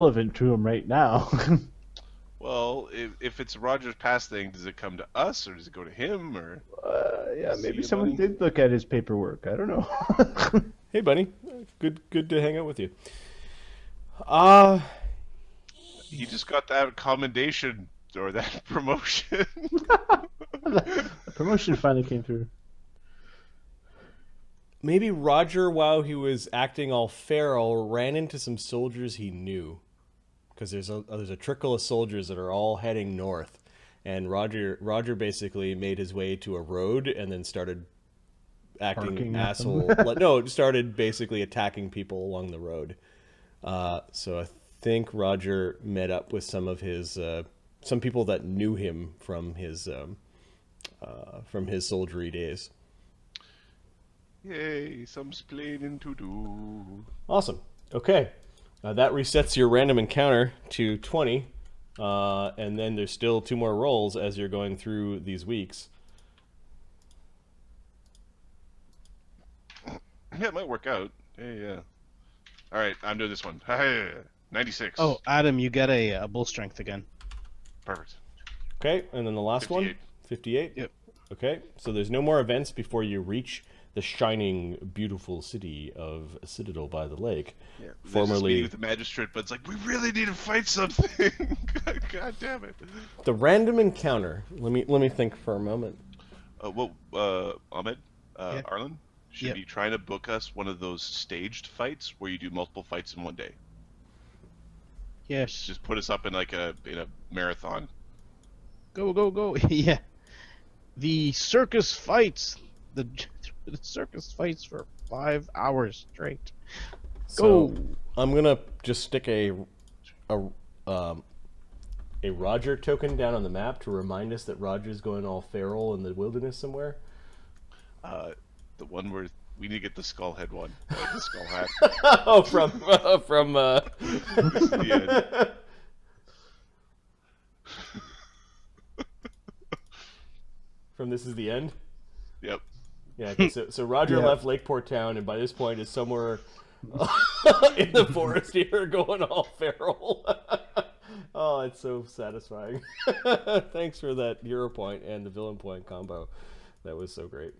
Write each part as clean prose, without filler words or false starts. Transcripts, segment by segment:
relevant to him right now. Well, if it's Roger's past thing, does it come to us or does it go to him or? Yeah, maybe See you, someone buddy. did look at his paperwork. I don't know. Hey, Bunny. Good to hang out with you. Uh, He just got that commendation or that promotion. The promotion finally came through. maybe Roger, while he was acting all feral, ran into some soldiers he knew. Because there's a trickle of soldiers that are all heading north. And Roger basically made his way to a road and then started acting Barking at asshole. No, started basically attacking people along the road. So I think Roger met up with some of his some people that knew him from his soldiery days. Yay, some splaining to do. Awesome. Okay, that resets your random encounter to 20, and then there's still 2 more rolls as you're going through these weeks. Yeah, it might work out. Yeah. All right, I'm doing this one. 96. Oh, Adam, you get a bull strength again. Perfect. Okay, and then the last 58. one, 58. Yep. Okay, so there's no more events before you reach the shining, beautiful city of Citadel-by-the-Lake. Yeah. There's this Formerly meeting with the magistrate, but it's like we really need to fight something. God damn it. the random encounter. Let me think for a moment. Ahmed, Yeah. Arlen, should Yep. be trying to book us one of those staged fights where you do multiple fights in one day. Yes. Just put us up in like a marathon. Go. Yeah. The circus fights. The circus fights for 5 hours straight. So Go. I'm gonna just stick a Roger token down on the map to remind us that Roger's going all feral in the wilderness somewhere. The one where we need to get the skull head one, like the skull hat. Oh, from Yeah. from This Is the End. Yep. Yeah. Okay, so Roger Yeah. left Lakeport Town, and by this point is somewhere in the forest here, going all feral. Oh, it's so satisfying. Thanks for that hero point and the villain point combo. That was so great.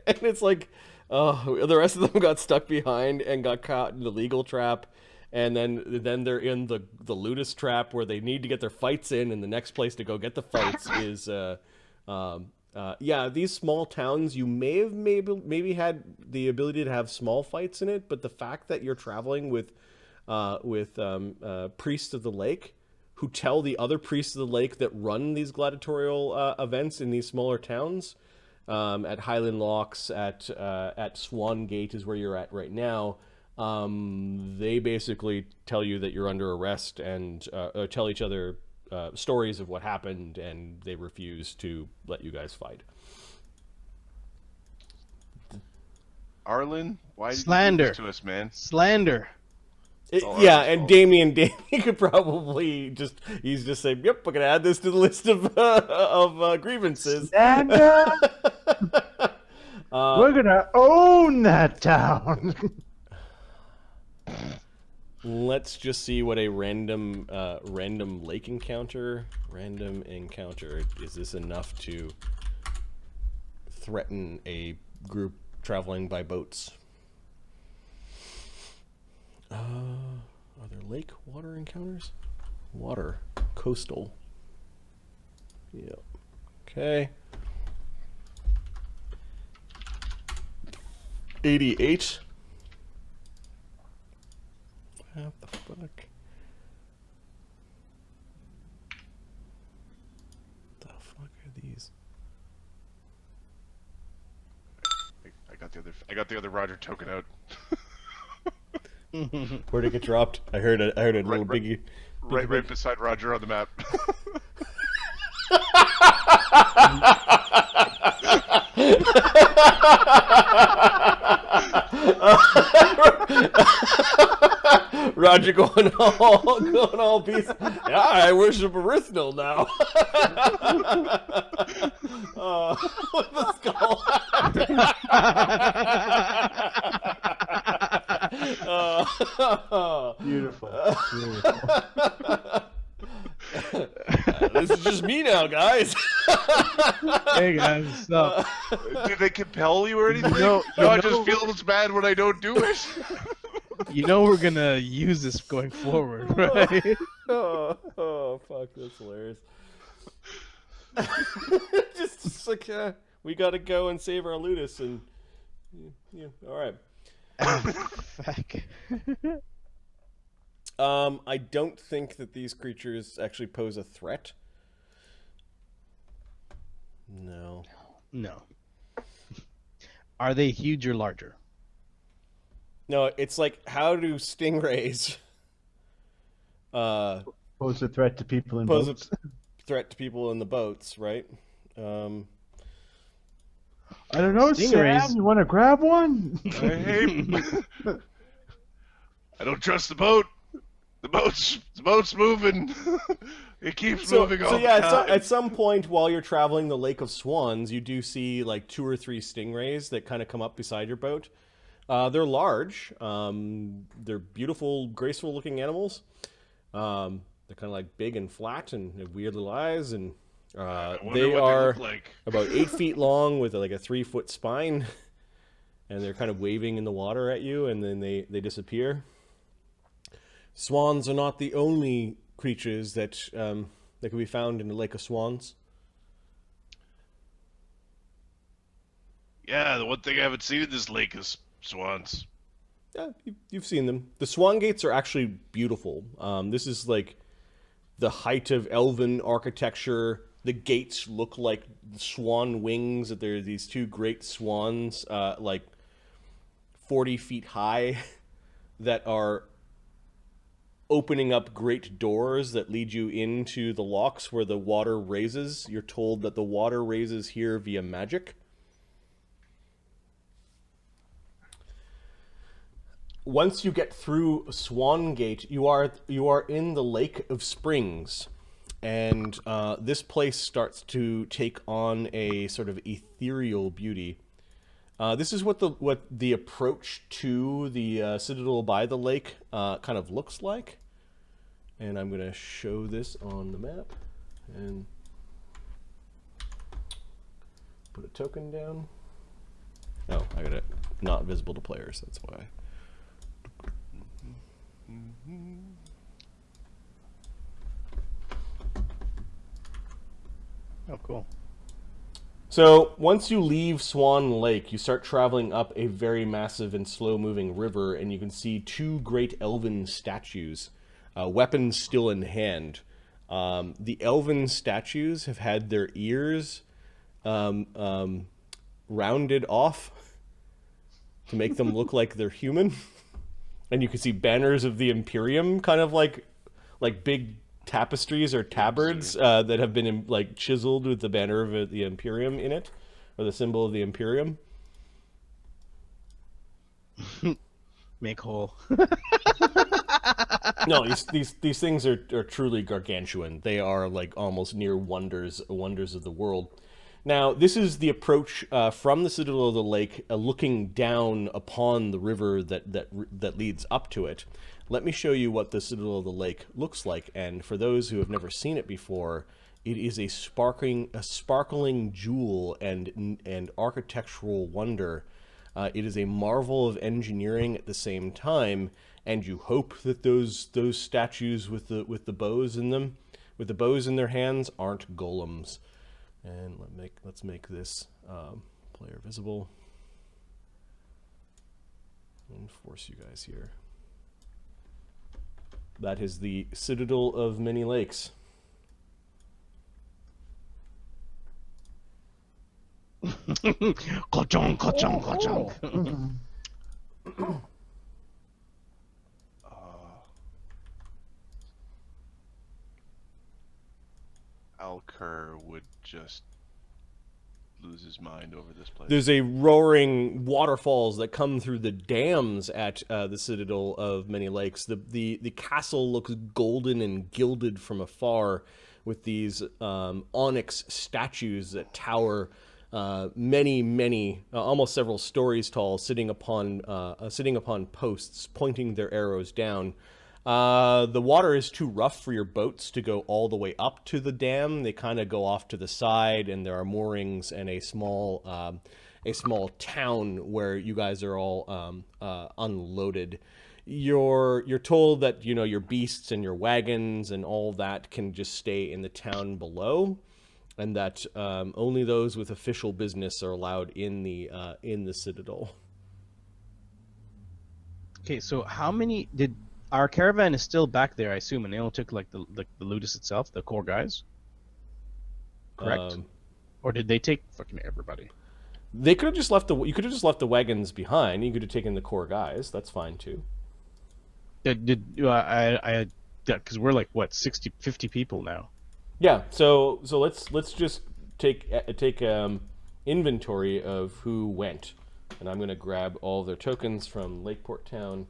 And it's like, the rest of them got stuck behind and got caught in the legal trap, and then they're in the ludus trap where they need to get their fights in, and the next place to go get the fights is these small towns. You may have maybe had the ability to have small fights in it, but the fact that you're traveling with priests of the lake who tell the other priests of the lake that run these gladiatorial events in these smaller towns, at Highland Locks, at Swan Gate is where you're at right now. They basically tell you that you're under arrest and tell each other stories of what happened, and they refuse to let you guys fight. Arlen, why did you do Slander. this to us, man? Slander. all Yeah, right, and well. Damien could probably he's just saying, "Yep, we're gonna add this to the list of grievances." Stand We're gonna own that town. Let's just see what a random lake encounter. Is this enough to threaten a group traveling by boats? Are there lake water encounters? Water, coastal. Yep. Okay. 88. What the fuck? The fuck are these? I got the other Roger token out. Where'd it get dropped? I heard a little right- biggie. Right beside Roger on the map. Roger going all peace. Yeah, I worship Erythnal now. With the skull. Beautiful. This is just me now, guys. Hey guys, so Do they compel you or anything? know- no, I you just know- feel it's bad when I don't do it. we're gonna use this going forward, right? Oh, fuck, that's hilarious. just like, we gotta go and save our Ludus, and yeah, all right. Fuck. I don't think that these creatures actually pose a threat. No. No. Are they huge or larger? No, it's like, how do stingrays Pose a threat to people in pose boats. a threat to people in the boats, right? I don't know, Stingrays. Sam. You want to grab one? I hate. I don't trust the boat. The boat's moving. It keeps moving all so yeah, the time. at some point while you're traveling the Lake of Swans, you do see like 2 or 3 stingrays that kind of come up beside your boat. They're large. They're beautiful, graceful-looking animals. They're kind of like big and flat and have weird little eyes, and I wonder they what are look like. about 8 feet long with like a 3-foot spine, and they're kind of waving in the water at you, and then they disappear. Swans are not the only creatures that can be found in the Lake of Swans. Yeah, the one thing I haven't seen in this lake is swans. Yeah, you've seen them. The swan gates are actually beautiful. This is like the height of elven architecture. The gates look like swan wings. That there are these 2 great swans, like 40 feet high, that are opening up great doors that lead you into the locks where the water raises. You're told that the water raises here via magic. Once you get through Swan Gate, you are in the Lake of Springs, and this place starts to take on a sort of ethereal beauty. This is what the approach to the Citadel-by-the-Lake kind of looks like, and I'm gonna show this on the map and put a token down. Oh, I got it not visible to players. That's why. Oh, cool. So once you leave Swan Lake, you start traveling up a very massive and slow-moving river, and you can see 2 great elven statues, weapons still in hand. The elven statues have had their ears rounded off to make them look like they're human. And you can see banners of the Imperium, kind of like big tapestries or tabards that have been like chiseled with the banner of the Imperium in it, or the symbol of the Imperium. Make whole. No, these things are truly gargantuan. They are like almost near wonders of the world. Now, this is the approach from the Citadel of the Lake, looking down upon the river that leads up to it. Let me show you what the Citadel of the Lake looks like. And for those who have never seen it before, it is a sparkling jewel and architectural wonder. It is a marvel of engineering at the same time, and you hope that those statues with the bows in them, with the bows in their hands, aren't golems. And let's make this player visible and force you guys here. That is the Citadel of Many Lakes. Ka-chonk, ka-chonk, ka-chonk. Alker would just lose his mind over this place. There's a roaring waterfalls that come through the dams at the Citadel of Many Lakes. The castle looks golden and gilded from afar, with these onyx statues that tower many, almost several stories tall, sitting upon posts, pointing their arrows down. The water is too rough for your boats to go all the way up to the dam. They kind of go off to the side, and there are moorings and a small town where you guys are all unloaded. You're told that your beasts and your wagons and all that can just stay in the town below, and that only those with official business are allowed in the citadel. Okay, so how many did our caravan is still back there? I assume, and they only took like the ludus itself, the core guys. Correct. Or did they take fucking everybody? They could have just left you could have just left the wagons behind. You could have taken the core guys. That's fine too. Because we're like what 60, 50 people now. Yeah. So let's just take inventory of who went, and I'm gonna grab all their tokens from Lakeport Town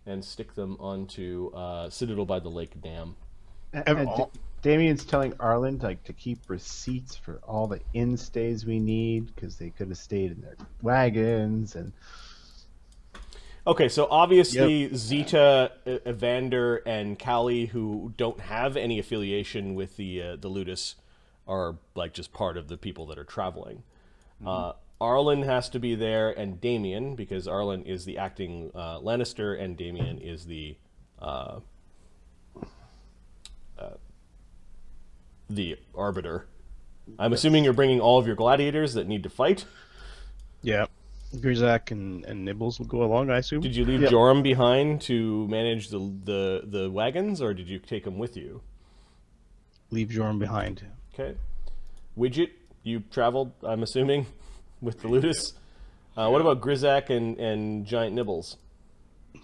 and stick them onto Citadel-by-the-Lake dam. Damien's telling Arlen to keep receipts for all the inn stays we need, because they could have stayed in their wagons. And okay, so obviously Zita, Evander, and Callie, who don't have any affiliation with the Ludus, are like just part of the people that are traveling. Arlen has to be there, and Damien, because Arlen is the acting Lannister, and Damien is the arbiter. I'm assuming you're bringing all of your gladiators that need to fight. Yeah, Grizaak and Nibbles will go along, I assume. Did you leave Joram behind to manage the wagons, or did you take him with you? Leave Joram behind. Okay. Widget, you traveled, I'm assuming, with the Ludus. What about Grizaak and Giant Nibbles?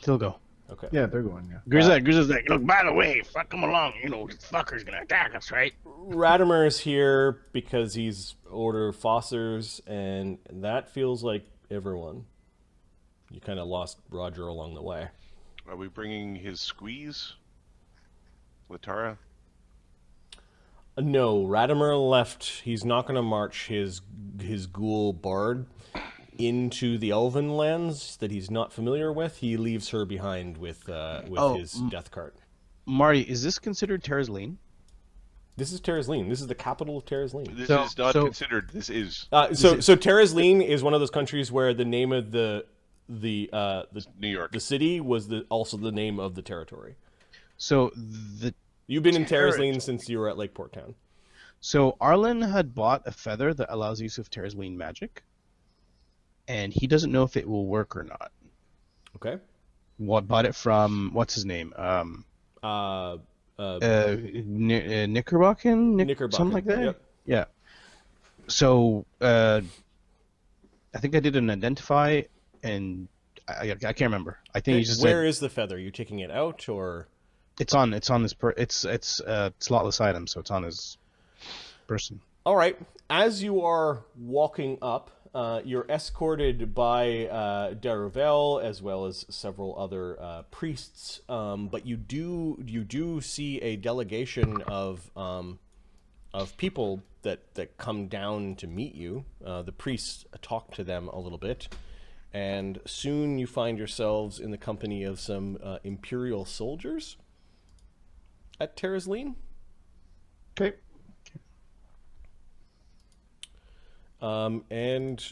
He'll go. Okay. yeah, they're going. Yeah. Grizaak's like, look, by the way, fuck him along. This fucker's gonna attack us, right? Radimer is here because he's Order Fossers, and that feels like everyone. You kind of lost Roger along the way. Are we bringing his squeeze? Latara? No, Radimer left. He's not going to march his ghoul bard into the Elven lands that he's not familiar with. He leaves her behind with his death cart. Marty, is this considered Terraslene? This is Terraslene. This is the capital of Terraslene. This is not considered. This is. So Terraslene is one of those countries where the name of the New York, the city, was also the name of the territory. So you've been in Terraslene since you were at Lakeport Town. So Arlen had bought a feather that allows use of Terraslene magic, and he doesn't know if it will work or not. Okay. Bought it from what's his name? Knickerbocken, something like that. Yep. Yeah. So I think I did an identify, and I can't remember. I think he just Where is the feather? You taking it out, or it's on his it's slotless item, so it's on his person. All right. As you are walking up, you're escorted by Daravel as well as several other priests. But you do see a delegation of people that come down to meet you. The priests talk to them a little bit, and soon you find yourselves in the company of some Imperial soldiers at Terraslene. Okay. And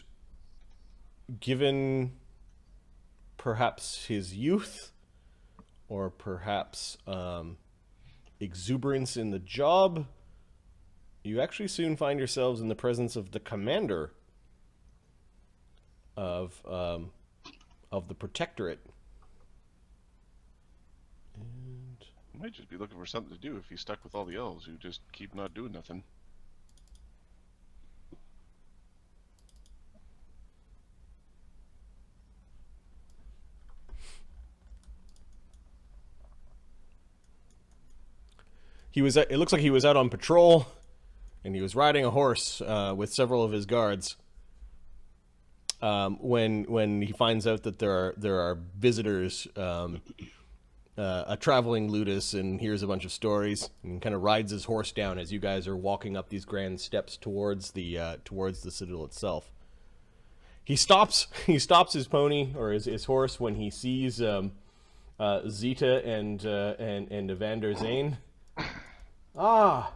given perhaps his youth, or perhaps exuberance in the job, you actually soon find yourselves in the presence of the commander of the Protectorate. And I might just be looking for something to do if he's stuck with all the elves who just keep not doing nothing. it looks like he was out on patrol, and he was riding a horse with several of his guards. When he finds out that there are visitors a traveling ludus and hears a bunch of stories and kind of rides his horse down as you guys are walking up these grand steps towards the citadel itself. He stops his pony or his horse when he sees Zita and Evander Zayne. Ah,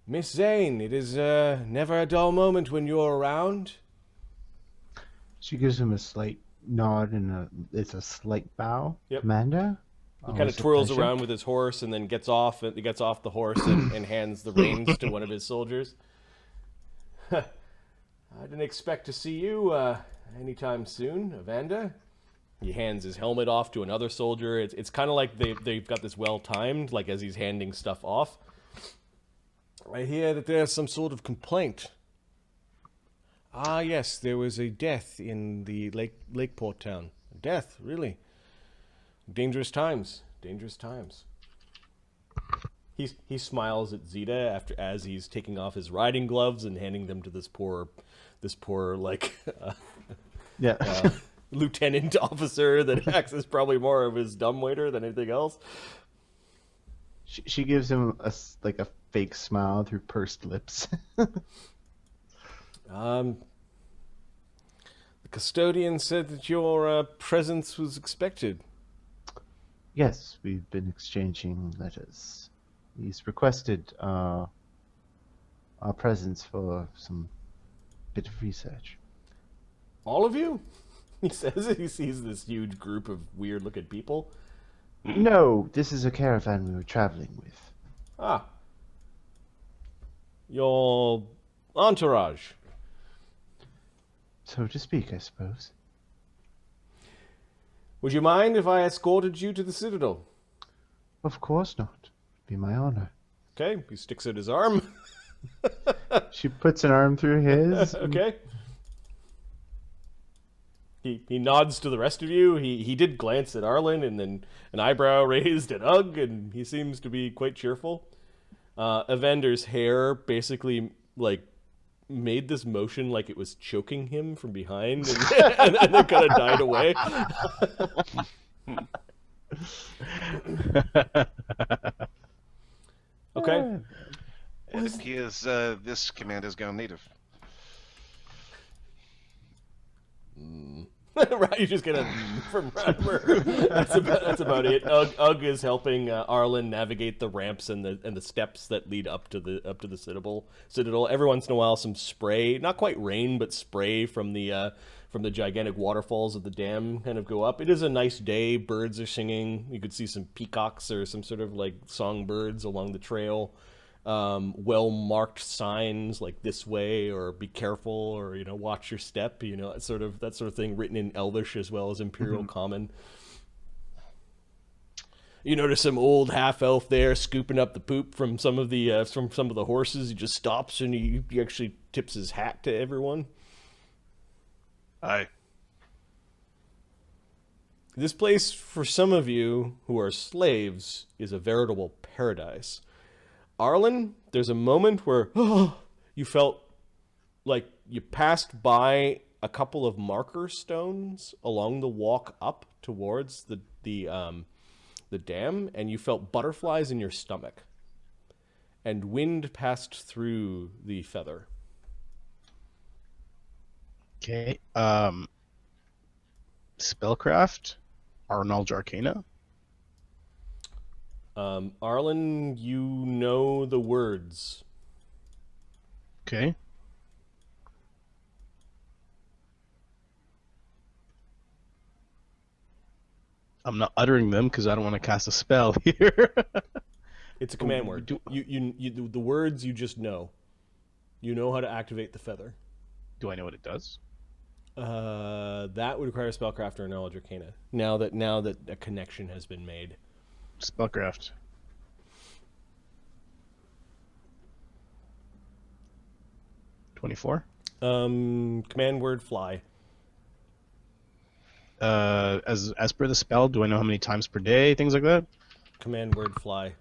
Miss Zayne, it is never a dull moment when you're around. She gives him a slight nod and it's a slight bow. Yep. Commander? He kind of twirls around with his horse and then gets off the horse and hands the reins to one of his soldiers. I didn't expect to see you anytime soon, Evander. He hands his helmet off to another soldier. It's kind of like they've got this well timed, like as he's handing stuff off. I hear that there's some sort of complaint. Ah, yes, there was a death in the Lakeport town. A death, really. Dangerous times. Dangerous times. He smiles at Zita as he's taking off his riding gloves and handing them to this poor lieutenant officer that acts as probably more of his dumbwaiter than anything else. She gives him a fake smile through pursed lips. The custodian said that your presence was expected. Yes, we've been exchanging letters. He's requested our presence for some bit of research. All of you? He says it. He sees this huge group of weird-looking people. No, this is a caravan we were traveling with. Ah. Your entourage. So to speak, I suppose. Would you mind if I escorted you to the Citadel? Of course not. It'd be my honor. Okay, he sticks out his arm. She puts an arm through his. Okay. He nods to the rest of you. He did glance at Arlen and then an eyebrow raised at Ugg, and he seems to be quite cheerful. Evander's hair basically made this motion like it was choking him from behind and then kind of died away. Okay. It appears this command has gone native. Right, you just get a from Radmer. That's about it. Ugg is helping Arlen navigate the ramps and the steps that lead up to the Citadel. Every once in a while, some spray, not quite rain, but spray from the gigantic waterfalls of the dam kind of go up. It is a nice day. Birds are singing. You could see some peacocks or some sort of songbirds along the trail. Well-marked signs like "this way" or "be careful" or "watch your step." That sort of thing written in Elvish as well as Imperial Common. You notice some old half-elf there scooping up the poop from some of the horses. He just stops and he actually tips his hat to everyone. Aye. This place, for some of you who are slaves, is a veritable paradise. Arlen, there's a moment where you felt like you passed by a couple of marker stones along the walk up towards the dam, and you felt butterflies in your stomach. And wind passed through the feather. Okay. Spellcraft, or knowledge arcana. Arlen, you know the words. Okay. I'm not uttering them because I don't want to cast a spell here. It's a command word. You the words you just know. You know how to activate the feather. Do I know what it does? That would require a spellcraft or a knowledge arcana. Now that a connection has been made. Spellcraft. 24. Command word fly. As per the spell, do I know how many times per day, things like that? Command word fly.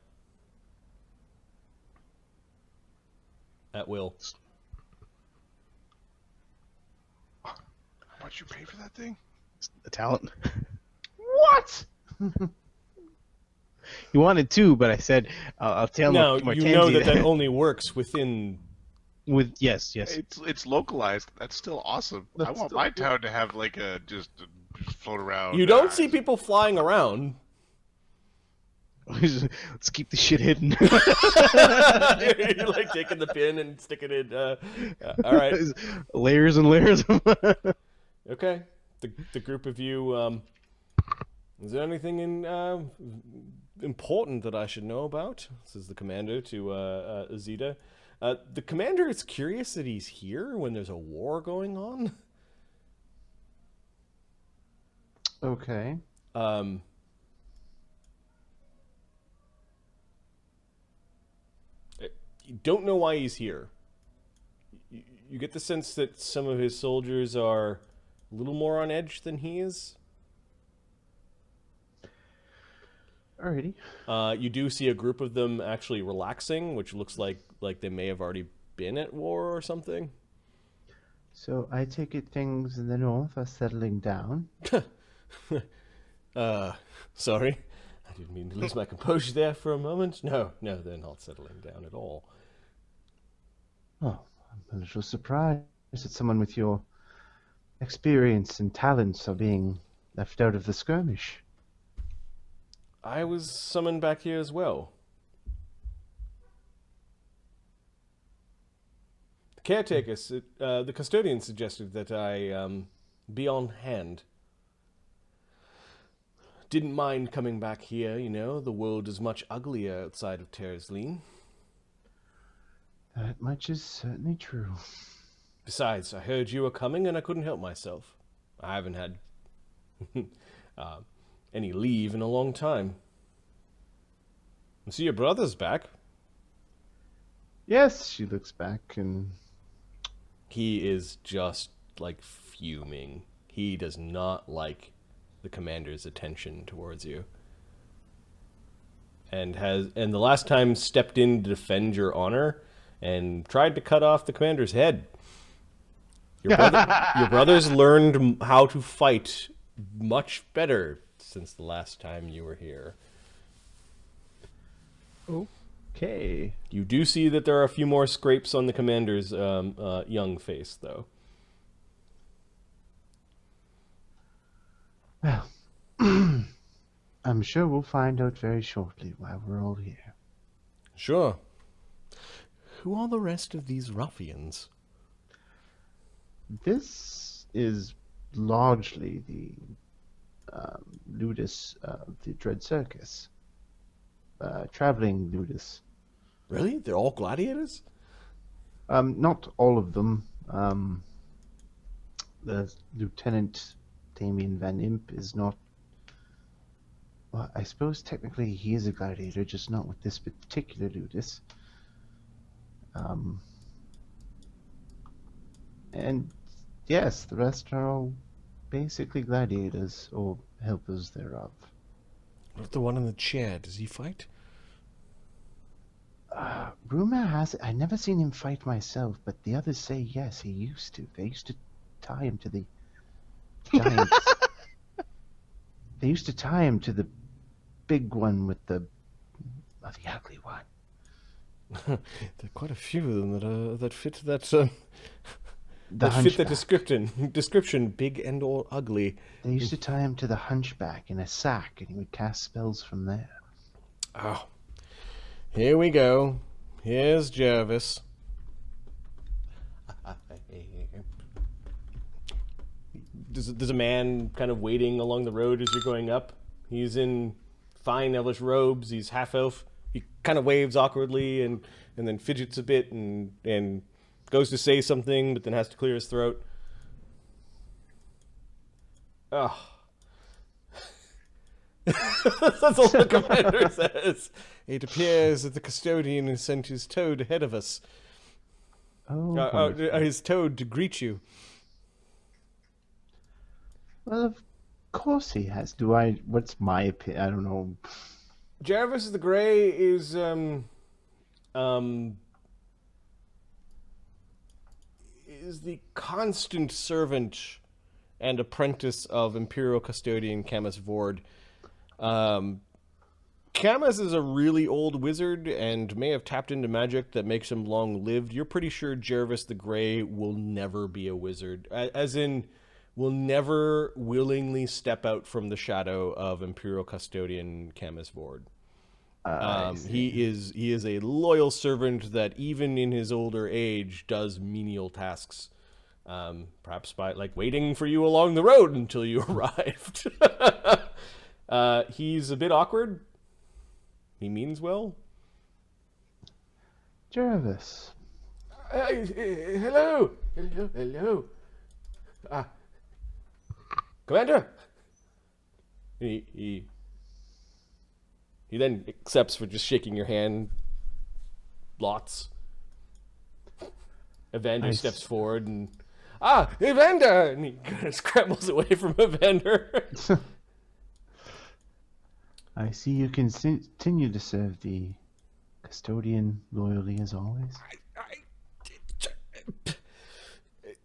At will. How much you pay for that thing? A talent. What? You wanted two, but I said I'll tell Now, Martenzi you know that only works within... with yes. It's localized. That's still awesome. I That's want still my cool. town to have like just float around. You don't see people flying around. Let's keep the shit hidden. You're like taking the pin and sticking it. All right. Layers and layers. Okay. The group of you. Is there anything important that I should know about? Says the commander to Zeta. The commander is curious that he's here when there's a war going on. Okay. You don't know why he's here. You get the sense that some of his soldiers are a little more on edge than he is. Alrighty. You do see a group of them actually relaxing, which looks like they may have already been at war or something. So I take it things in the north are settling down. Sorry. I didn't mean to lose my composure there for a moment. No, they're not settling down at all. Oh, I'm a little surprised that someone with your experience and talents are being left out of the skirmish. I was summoned back here as well. The caretaker, the custodian suggested that I be on hand. Didn't mind coming back here, you know. The world is much uglier outside of Terraslene. That much is certainly true. Besides, I heard you were coming and I couldn't help myself. I haven't had any leave in a long time. I see your brother's back. Yes, she looks back and... He is just, like, fuming. He does not like the commander's attention towards you. And the last time stepped in to defend your honor and tried to cut off the commander's head. Your brother's learned how to fight much better since the last time you were here. Okay. You do see that there are a few more scrapes on the commander's young face, though. Well, I'm sure we'll find out very shortly while we're all here. Sure. Who are the rest of these ruffians? This is largely the ludus of the Dread Circus. Traveling ludus. Really? They're all gladiators? Not all of them. The Lieutenant Damien Van Imp is not... Well, I suppose technically he is a gladiator, just not with this particular ludus. And yes, the rest are all basically gladiators, or helpers thereof. What the one in the chair? Does he fight? Rumor has it, I've never seen him fight myself, but the others say yes, he used to. They used to tie him to the giants. They used to tie him to the big one with the ugly one. There are quite a few of them that fit that The that fit the hunchback. description, big and or ugly. They used to tie him to the hunchback in a sack, and he would cast spells from there. Oh, here we go. Here's Jervis. There's a man kind of waiting along the road as you're going up. He's in fine elvish robes. He's half elf. He kind of waves awkwardly and then fidgets a bit and goes to say something, but then has to clear his throat. Oh. That's all the commander says. It appears that the custodian has sent his toad ahead of us. Oh, His toad to greet you. well, of course he has. What's my opinion? I don't know. Jervis the Grey is the constant servant and apprentice of Imperial Custodian Kamas Vord. Kamas is a really old wizard and may have tapped into magic that makes him long-lived. You're pretty sure Jervis the Grey will never be a wizard, as in will never willingly step out from the shadow of Imperial Custodian Kamas Vord. He is a loyal servant that even in his older age does menial tasks, perhaps by like waiting for you along the road until you arrived. He's a bit awkward. He means well. Jervis. Hello. Commander. He then accepts for just shaking your hand. Lots. Evander steps forward and Evander, and he kind of scrambles away from Evander. I see you continue to serve the custodian loyally as always.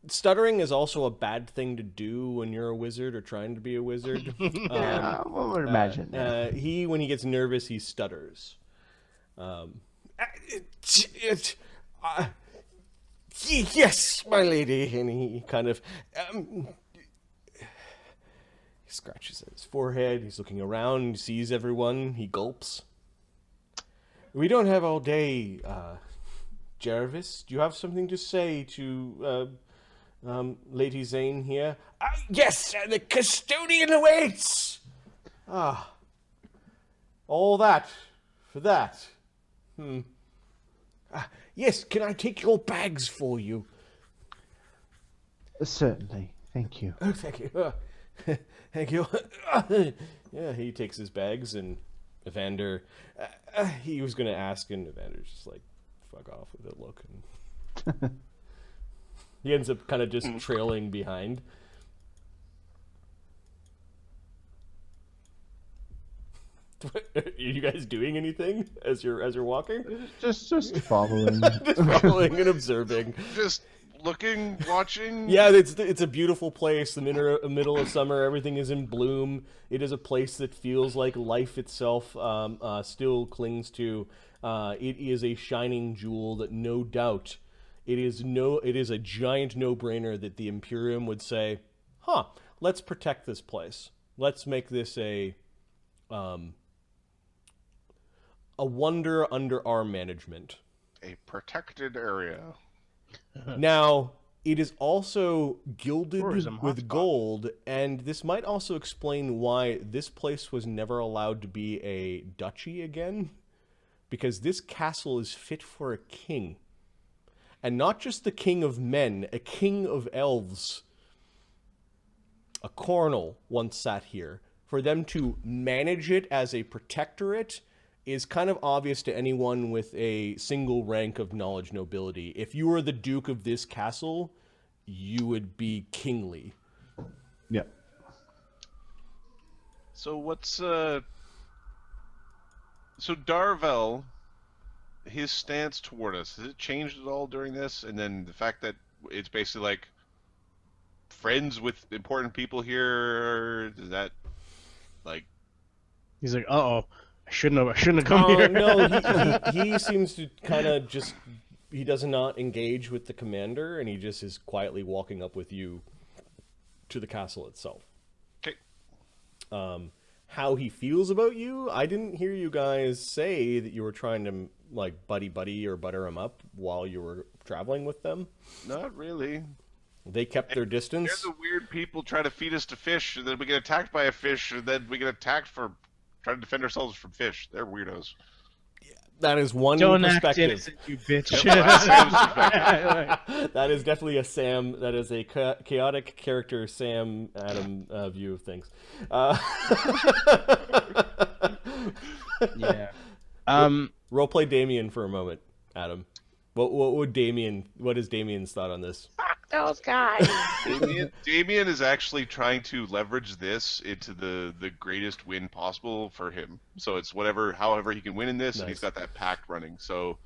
Stuttering is also a bad thing to do when you're a wizard or trying to be a wizard. Yeah, one would imagine. When he gets nervous, he stutters. Yes, my lady. And he kind of... he scratches at his forehead. He's looking around, sees everyone. He gulps. We don't have all day, Jervis. Do you have something to say to Lady Zayne here? Yes, the custodian awaits! All that for that. Yes, can I take your bags for you? Certainly. Thank you. Oh, thank you. Thank you. Yeah, he takes his bags, and Evander, he was going to ask, and Evander's just like, fuck off with a look. And he ends up kind of just trailing behind. Are you guys doing anything as you're walking? Just following. Just following and observing. Just looking, watching. Yeah, it's a beautiful place. The middle of summer, everything is in bloom. It is a place that feels like life itself still clings to. It is a shining jewel that no doubt it is a giant no-brainer that the Imperium would say, let's protect this place. Let's make this a wonder under our management. A protected area. Now, it is also gilded Tourism with hotspot. gold, and this might also explain why this place was never allowed to be a duchy again, because this castle is fit for a king. And not just the king of men, a king of elves. A coronel once sat here. For them to manage it as a protectorate is kind of obvious to anyone with a single rank of knowledge nobility. If you were the duke of this castle, you would be kingly. Yeah. So what's so Darvel, his stance toward us, has it changed at all during this? And then the fact that it's basically like friends with important people here, is that like... He's like, I shouldn't have come here. No, he seems to kind of just, he does not engage with the commander, and he just is quietly walking up with you to the castle itself. Okay. How he feels about you, I didn't hear you guys say that you were trying to like buddy or butter him up while you were traveling with them. Not really. They kept their distance. They're the weird people try to feed us to fish, and then we get attacked by a fish, and then we get attacked for trying to defend ourselves from fish. They're weirdos. That is one Don't act perspective. innocent, you bitch. That is definitely a Sam. That is a chaotic character Sam Adam view of things. Yeah. Roleplay Damien for a moment, Adam. What is Damien's thought on this? Those guys. Damien is actually trying to leverage this into the greatest win possible for him. So it's however he can win in this, Nice. and he's got that pact running. So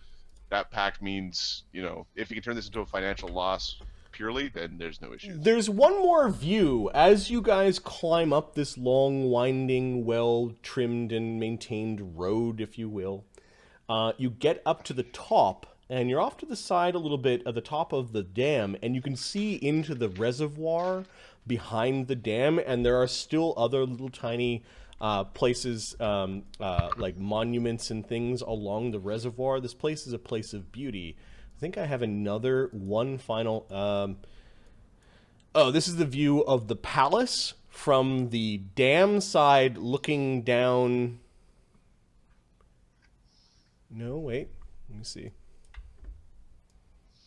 that pact means, if he can turn this into a financial loss, purely, then there's no issue. There's one more view as you guys climb up this long, winding, well-trimmed and maintained road, if you will. You get up to the top, and you're off to the side a little bit at the top of the dam, and you can see into the reservoir behind the dam, and there are still other little tiny places, like monuments and things along the reservoir. This place is a place of beauty. I think I have another one final... Oh, this is the view of the palace from the dam side looking down... No, wait. Let me see.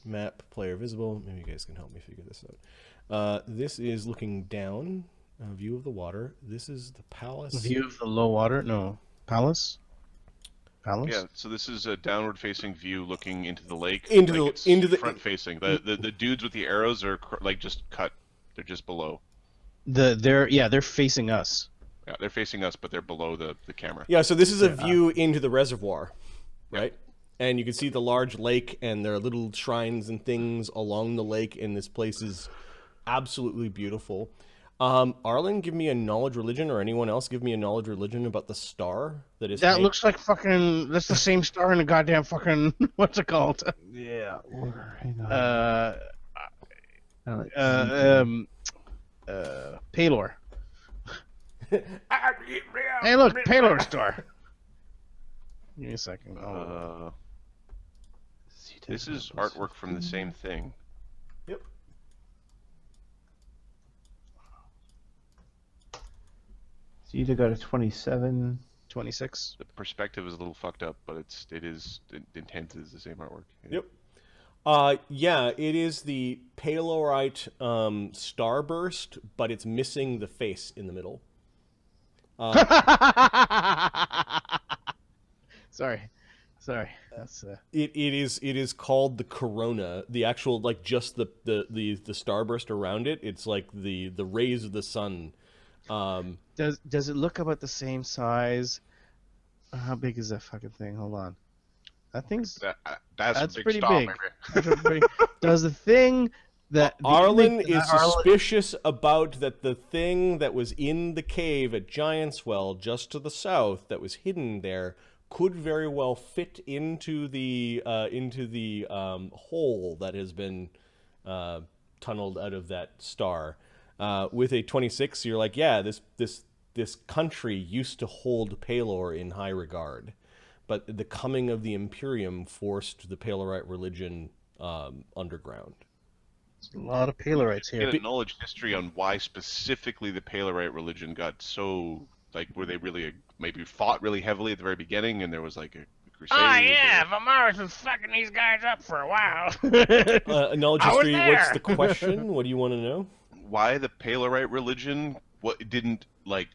Map, player visible. Maybe you guys can help me figure this out. This is looking down, a view of the water. This is the palace. View of the low water? No. Palace? Palace? Yeah, so this is a downward-facing view looking into the lake. Into the front-facing. The dudes with the arrows are like just cut. They're just below. They're facing us. Yeah, they're facing us, but they're below the camera. Yeah, so this is a view into the reservoir, right? And you can see the large lake, and there are little shrines and things along the lake, and this place is absolutely beautiful. Arlen, give me a knowledge religion, or anyone else give me a knowledge religion about the star that is... That looks like fucking... That's the same star in the goddamn fucking... What's it called? Yeah. Hang on. Palor. Hey, look, Palor star. Give me a second. This is artwork from the same thing. Yep. So you got a 27. 26. The perspective is a little fucked up, but it is the intent is the same artwork. Yep. Yeah, it is the Palorite starburst, but it's missing the face in the middle. Sorry. That's It is called the corona. The actual, like, just the starburst around it. It's like the rays of the sun. Does it look about the same size? How big is that fucking thing? Hold on. That thing's that's pretty stop, big. Does the thing that Arlen is suspicious about that the thing that was in the cave at Giantswell, just to the south, that was hidden there, could very well fit into the hole that has been tunneled out of that star. With a 26, you're like, yeah, this country used to hold Palor in high regard, but the coming of the Imperium forced the Palorite religion underground. There's a lot of Palorites here. Get a knowledge history on why specifically the Palorite religion got so, like, were they really maybe fought really heavily at the very beginning, and there was like a crusade? Oh yeah, Vamaris was fucking these guys up for a while. Knowledge history. What's the question? What do you want to know? Why the Palorite religion didn't like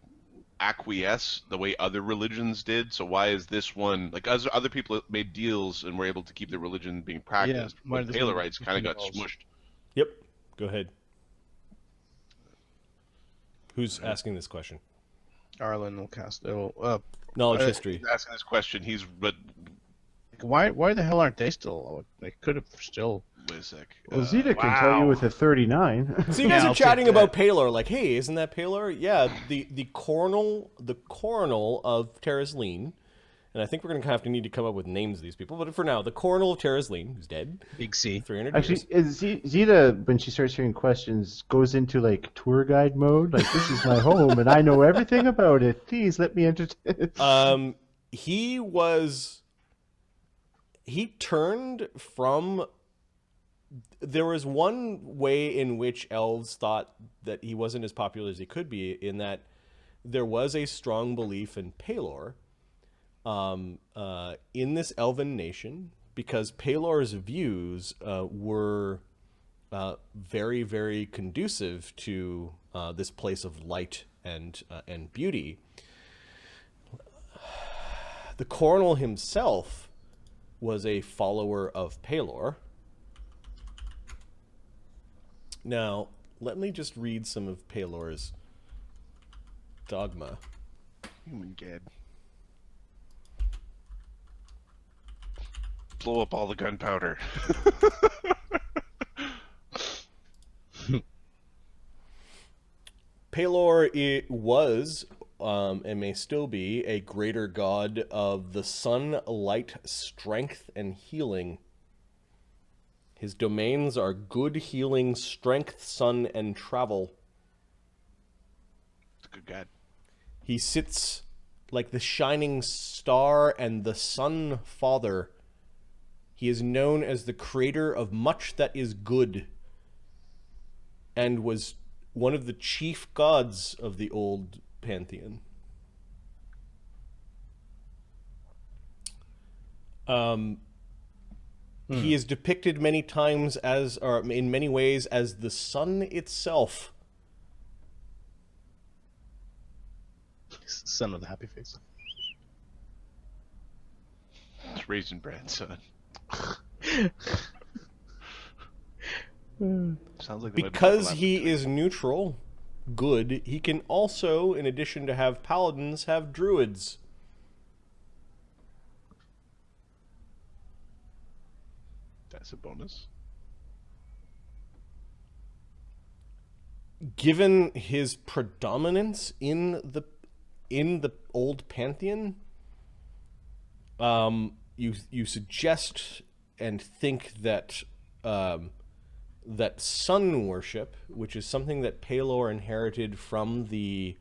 acquiesce the way other religions did? So why is this one, like, other people made deals and were able to keep their religion being practiced, but Palorites kind of got smushed? Yep. Go ahead. Who's asking this question? Arlen will cast. Knowledge history. He's asking this question. Why the hell aren't they still? They could have still. Well, Zeta can tell you with a 39. So you guys are chatting about Palor, like, hey, isn't that Palor? Yeah, the coronal of Terraslene, and I think we're going to have to need to come up with names of these people, but for now, the coronal of Terraslene, who's dead. Big C. 300 Actually, years. Zeta, when she starts hearing questions, goes into, like, tour guide mode. Like, this is my home, and I know everything about it. Please, let me entertain. He turned from... There was one way in which elves thought that he wasn't as popular as he could be, in that there was a strong belief in Palor in this elven nation, because Palor's views were very, very conducive to this place of light and beauty. The coronal himself was a follower of Palor. Now, let me just read some of Palor's dogma. Human gad. Blow up all the gunpowder. Pelor was, and may still be, a greater god of the sun, light, strength, and healing. His domains are good, healing, strength, sun, and travel. It's a good god. He sits like the shining star and the sun father. He is known as the creator of much that is good, and was one of the chief gods of the old pantheon. He is depicted many times as, or in many ways, as the sun itself. Son of the happy face. It's Raisin Bran, son. Sounds like Because he is neutral, good, he can also, in addition to have paladins, have druids. That's a bonus. Given his predominance in the old pantheon, you suggest and think that that sun worship, which is something that Pelor inherited from the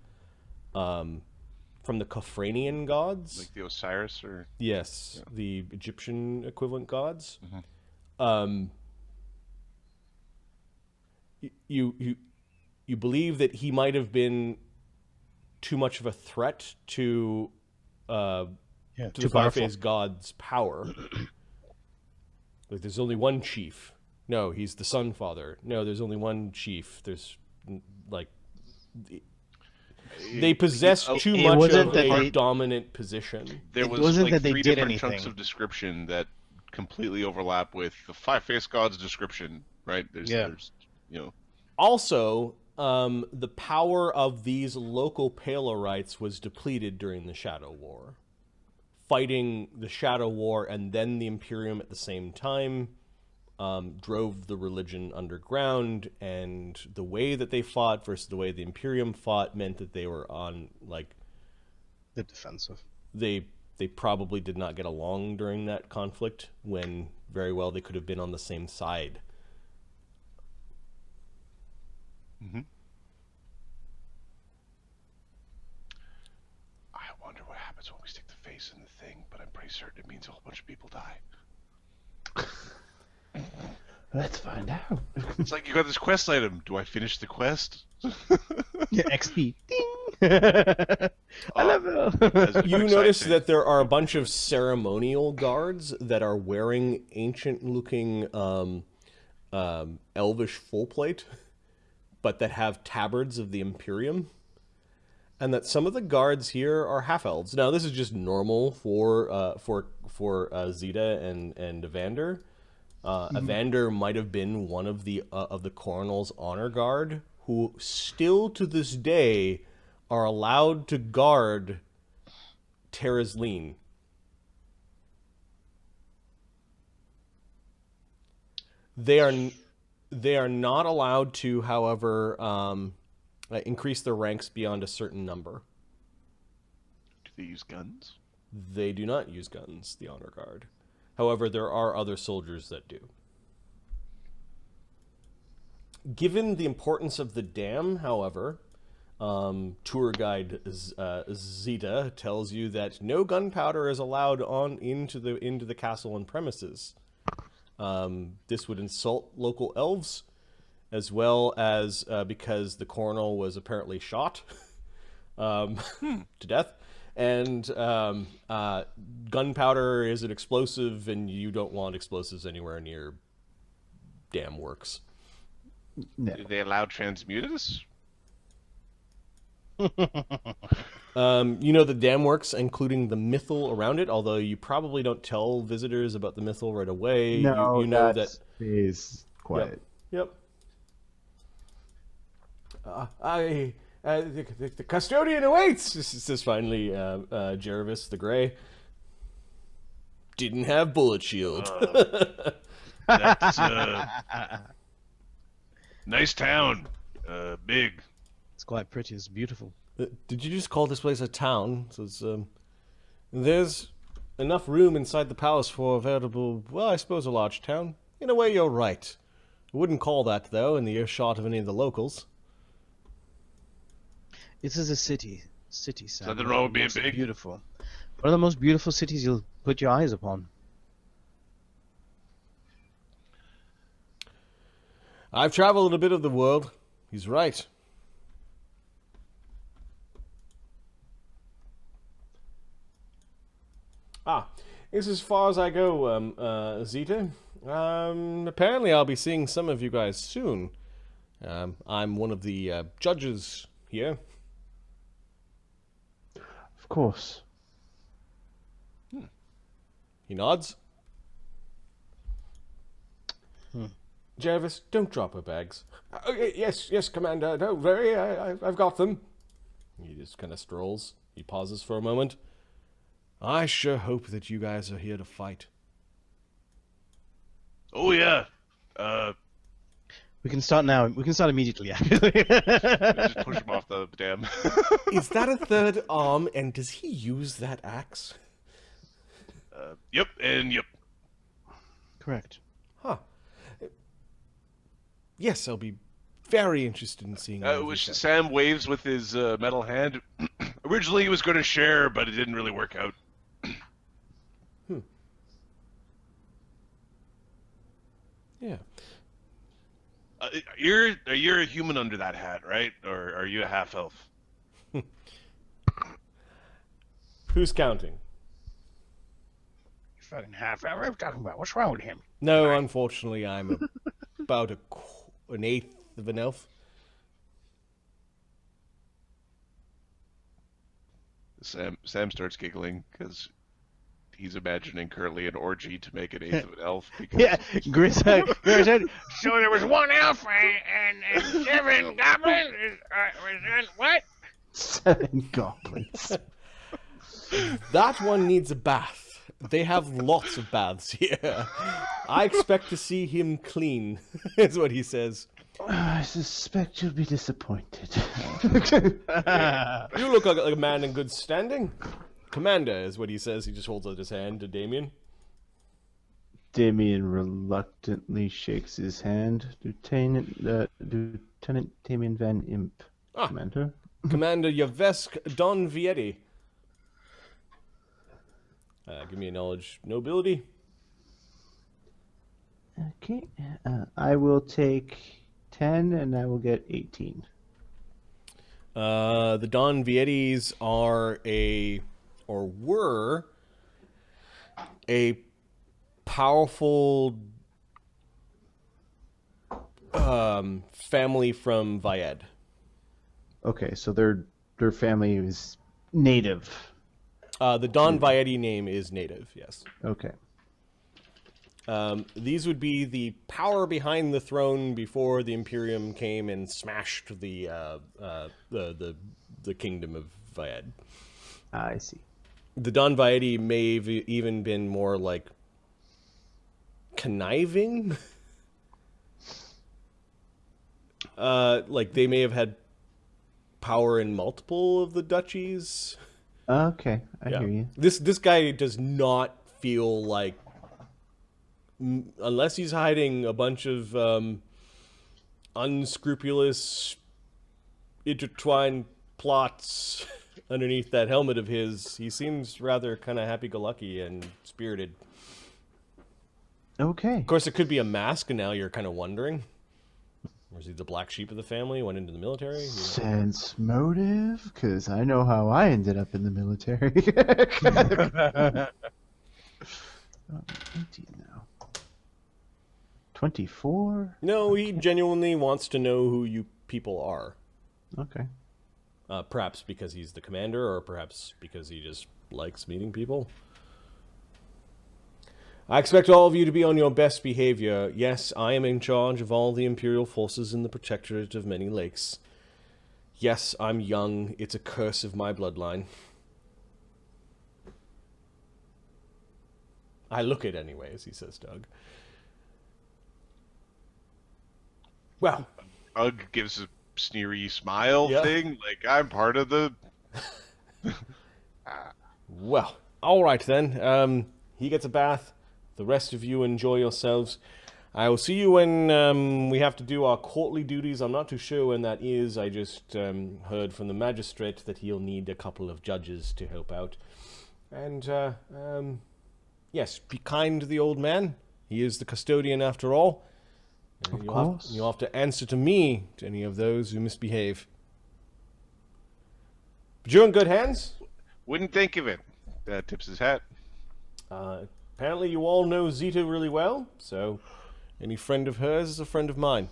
Khafranian gods, Like the Osiris, or yes, the Egyptian equivalent gods. You believe that he might have been too much of a threat to the Fireface god's power. Like, there's only one chief. No, he's the Sun Father. No, there's only one chief. There's, like, they possess too much of a dominant position. There was like three different chunks of description that completely overlap with the Five-Face God's description, right? There's you know. Also, the power of these local Pelorites was depleted during the Shadow War. Fighting the Shadow War and then the Imperium at the same time drove the religion underground, and the way that they fought versus the way the Imperium fought meant that they were on, like, the defensive. They probably did not get along during that conflict, when very well they could have been on the same side. Mm-hmm. I wonder what happens when we stick the face in the thing, but I'm pretty certain it means a whole bunch of people die. Let's find out. It's like, you got this quest item. Do I finish the quest? Yeah, XP. Ding! I love it. You notice that there are a bunch of ceremonial guards that are wearing ancient-looking elvish full plate, but that have tabards of the Imperium, and that some of the guards here are half-elves. Now, this is just normal for Zeta and Evander. Evander might have been one of the Coronel's honor guard, who still to this day are allowed to guard Terrazleen. They are not allowed to, however, increase their ranks beyond a certain number. Do they use guns? They do not use guns, the honor guard. However, there are other soldiers that do. Given the importance of the dam, however, tour guide Zeta tells you that no gunpowder is allowed into the castle and premises. This would insult local elves, as well as because the Coronel was apparently shot to death. And gunpowder is an explosive, and you don't want explosives anywhere near dam works. No. Do they allow transmutus? You know the dam works, including the mythal around it, although you probably don't tell visitors about the mythal right away. No, you know that is quiet. Yep. The custodian awaits, says finally Jervis the Grey. Didn't have bullet shield. That's nice town. Big. It's quite pretty. It's beautiful. Did you just call this place a town? So it's, there's enough room inside the palace for a veritable, well, I suppose a large town. In a way, you're right. I wouldn't call that, though, in the earshot of any of the locals. This is a city. City, Sam. Nothing wrong with being It's big. Beautiful. One of the most beautiful cities you'll put your eyes upon. I've traveled a bit of the world. He's right. It's as far as I go, Zeta. Apparently I'll be seeing some of you guys soon. I'm one of the judges here. Of course. He nods. Jervis, don't drop her bags. Yes, Commander. Don't worry, I've got them. He just kind of strolls. He pauses for a moment. I sure hope that you guys are here to fight. Oh yeah. We can start now. We can start immediately, actually. Just push him off the dam. Is that a third arm, and does he use that axe? Yep, and yep. Correct. Huh. Yes, I'll be very interested in seeing Which Sam waves with his metal hand. Originally he was going to share, but it didn't really work out. Yeah. You're a human under that hat, right? Or are you a half elf? Who's counting? Fucking half hour. What are you talking about? What's wrong with him? No, unfortunately, I'm about an eighth of an elf. Sam starts giggling because he's imagining currently an orgy to make an eighth of an elf. Because... Yeah, Grizaak. So there was one elf and 7 goblins? Was that what? 7 goblins. That one needs a bath. They have lots of baths here. I expect to see him clean, is what he says. I suspect you'll be disappointed. You look like a man in good standing. Commander is what he says. He just holds out his hand to Damien. Damien reluctantly shakes his hand. Lieutenant Damien Van Imp. Commander. Commander Yavesk Don Vietti. Give me a knowledge nobility. Okay. I will take 10 and I will get 18. The Don Viettis were a powerful family from Vyed. Okay, so their family is native. The Don Vietti name is native, yes. Okay. These would be the power behind the throne before the Imperium came and smashed the kingdom of Vyed. I see. The Don Vietti may have even been more like conniving. Like they may have had power in multiple of the duchies. Okay, I hear you. This guy does not feel like, unless he's hiding a bunch of unscrupulous, intertwined plots underneath that helmet of his, he seems rather kind of happy-go-lucky and spirited. Okay. Of course, it could be a mask, and now you're kind of wondering. Or is he the black sheep of the family, went into the military? You know? Sense motive? Because I know how I ended up in the military. 18 now. 24? No, he genuinely wants to know who you people are. Okay. Perhaps because he's the commander, or perhaps because he just likes meeting people. I expect all of you to be on your best behavior. Yes, I am in charge of all the Imperial forces in the Protectorate of Many Lakes. Yes, I'm young. It's a curse of my bloodline. I look it anyways, he says, Doug. Well. Ugg gives a sneery smile Yeah. thing. Like, I'm part of the. Well, all right then. He gets a bath. The rest of you enjoy yourselves. I will see you when we have to do our courtly duties. I'm not too sure when that is. I just heard from the magistrate that he'll need a couple of judges to help out. And, yes, be kind to the old man. He is the custodian after all. Of course. You'll have to answer to me, to any of those who misbehave. But you're in good hands. Wouldn't think of it. Tips his hat. Apparently you all know Zita really well, so any friend of hers is a friend of mine.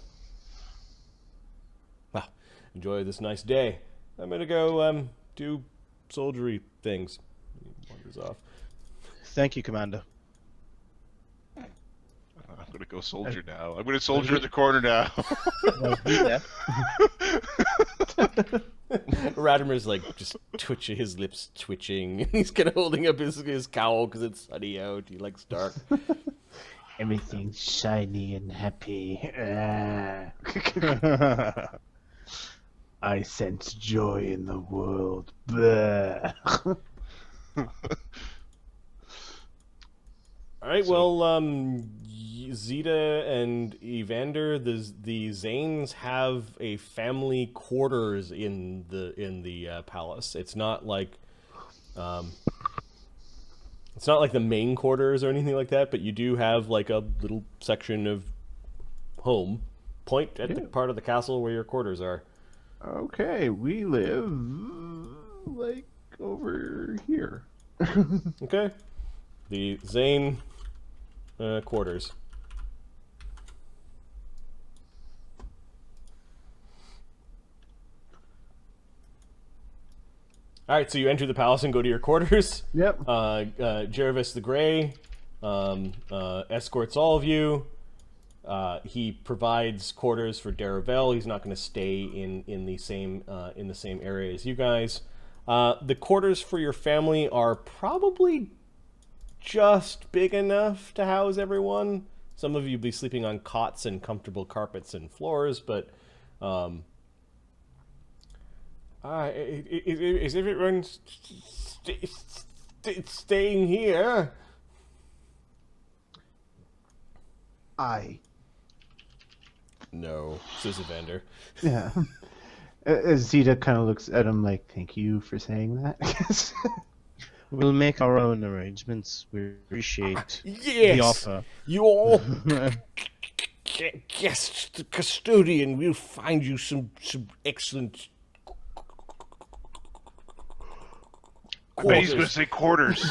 Well, enjoy this nice day. I'm gonna go do soldiery things. He wanders off. Thank you, Commander. I'm gonna go soldier now. I'm gonna soldier in the corner now. Radimer's like just twitching, his lips twitching. He's kind of holding up his cowl because it's sunny out. He likes dark. Everything's shiny and happy. I sense joy in the world. Blah. All right, well, Zita and Evander, the Zayns have a family quarters in the palace. It's not like the main quarters or anything like that, but you do have like a little section of home. Point at the part of the castle where your quarters are. Okay, we live like over here. Okay, the Zane quarters. All right, so you enter the palace and go to your quarters. Yep. Jervis the Grey escorts all of you. He provides quarters for Daravel. He's not going to stay in the same area as you guys. The quarters for your family are probably just big enough to house everyone. Some of you will be sleeping on cots and comfortable carpets and floors, but is everyone staying here? No, says Evander. Yeah. Zita kind of looks at him like, thank you for saying that. We'll make our own arrangements. We appreciate Yes, the offer. you all guess the custodian. We'll find you some excellent I bet he's gonna say quarters.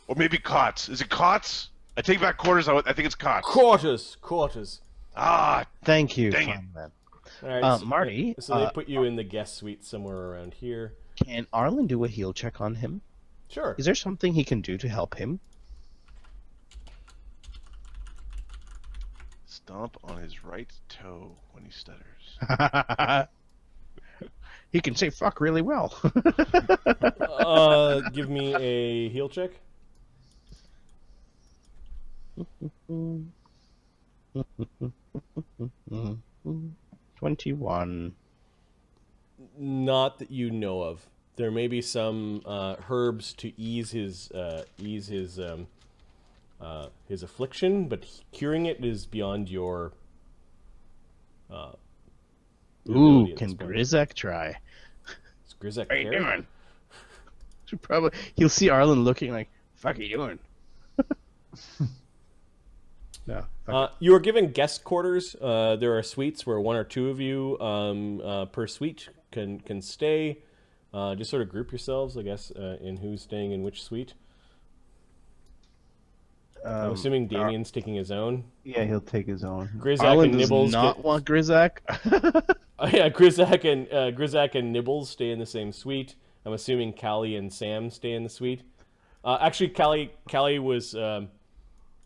Or maybe cots. Is it cots? I take back quarters. I think it's cots. quarters. Ah, Thank you. Dang it. fine man. All right, Marty, so they put you in the guest suite somewhere around here. can Arlen do a heal check on him? Sure. Is there something he can do to help him? stomp on his right toe when he stutters. He can say fuck really well. Give me a heal check. 21. Not that you know of. There may be some herbs to ease his affliction, but curing it is beyond your. Ooh, can Grizaak try? Is Grizaak What are you care? doing? Probably. He'll see Arlen looking like, fuck are you doing? No. You are given guest quarters. There are suites where one or two of you per suite can stay. Just sort of group yourselves, I guess, in who's staying in which suite. I'm assuming Damien's taking his own. Yeah, he'll take his own. Grizaak Arlen and does Nibbles not want Grizaak. yeah, Grizaak and Nibbles stay in the same suite. I'm assuming Callie and Sam stay in the suite. Actually, Callie was.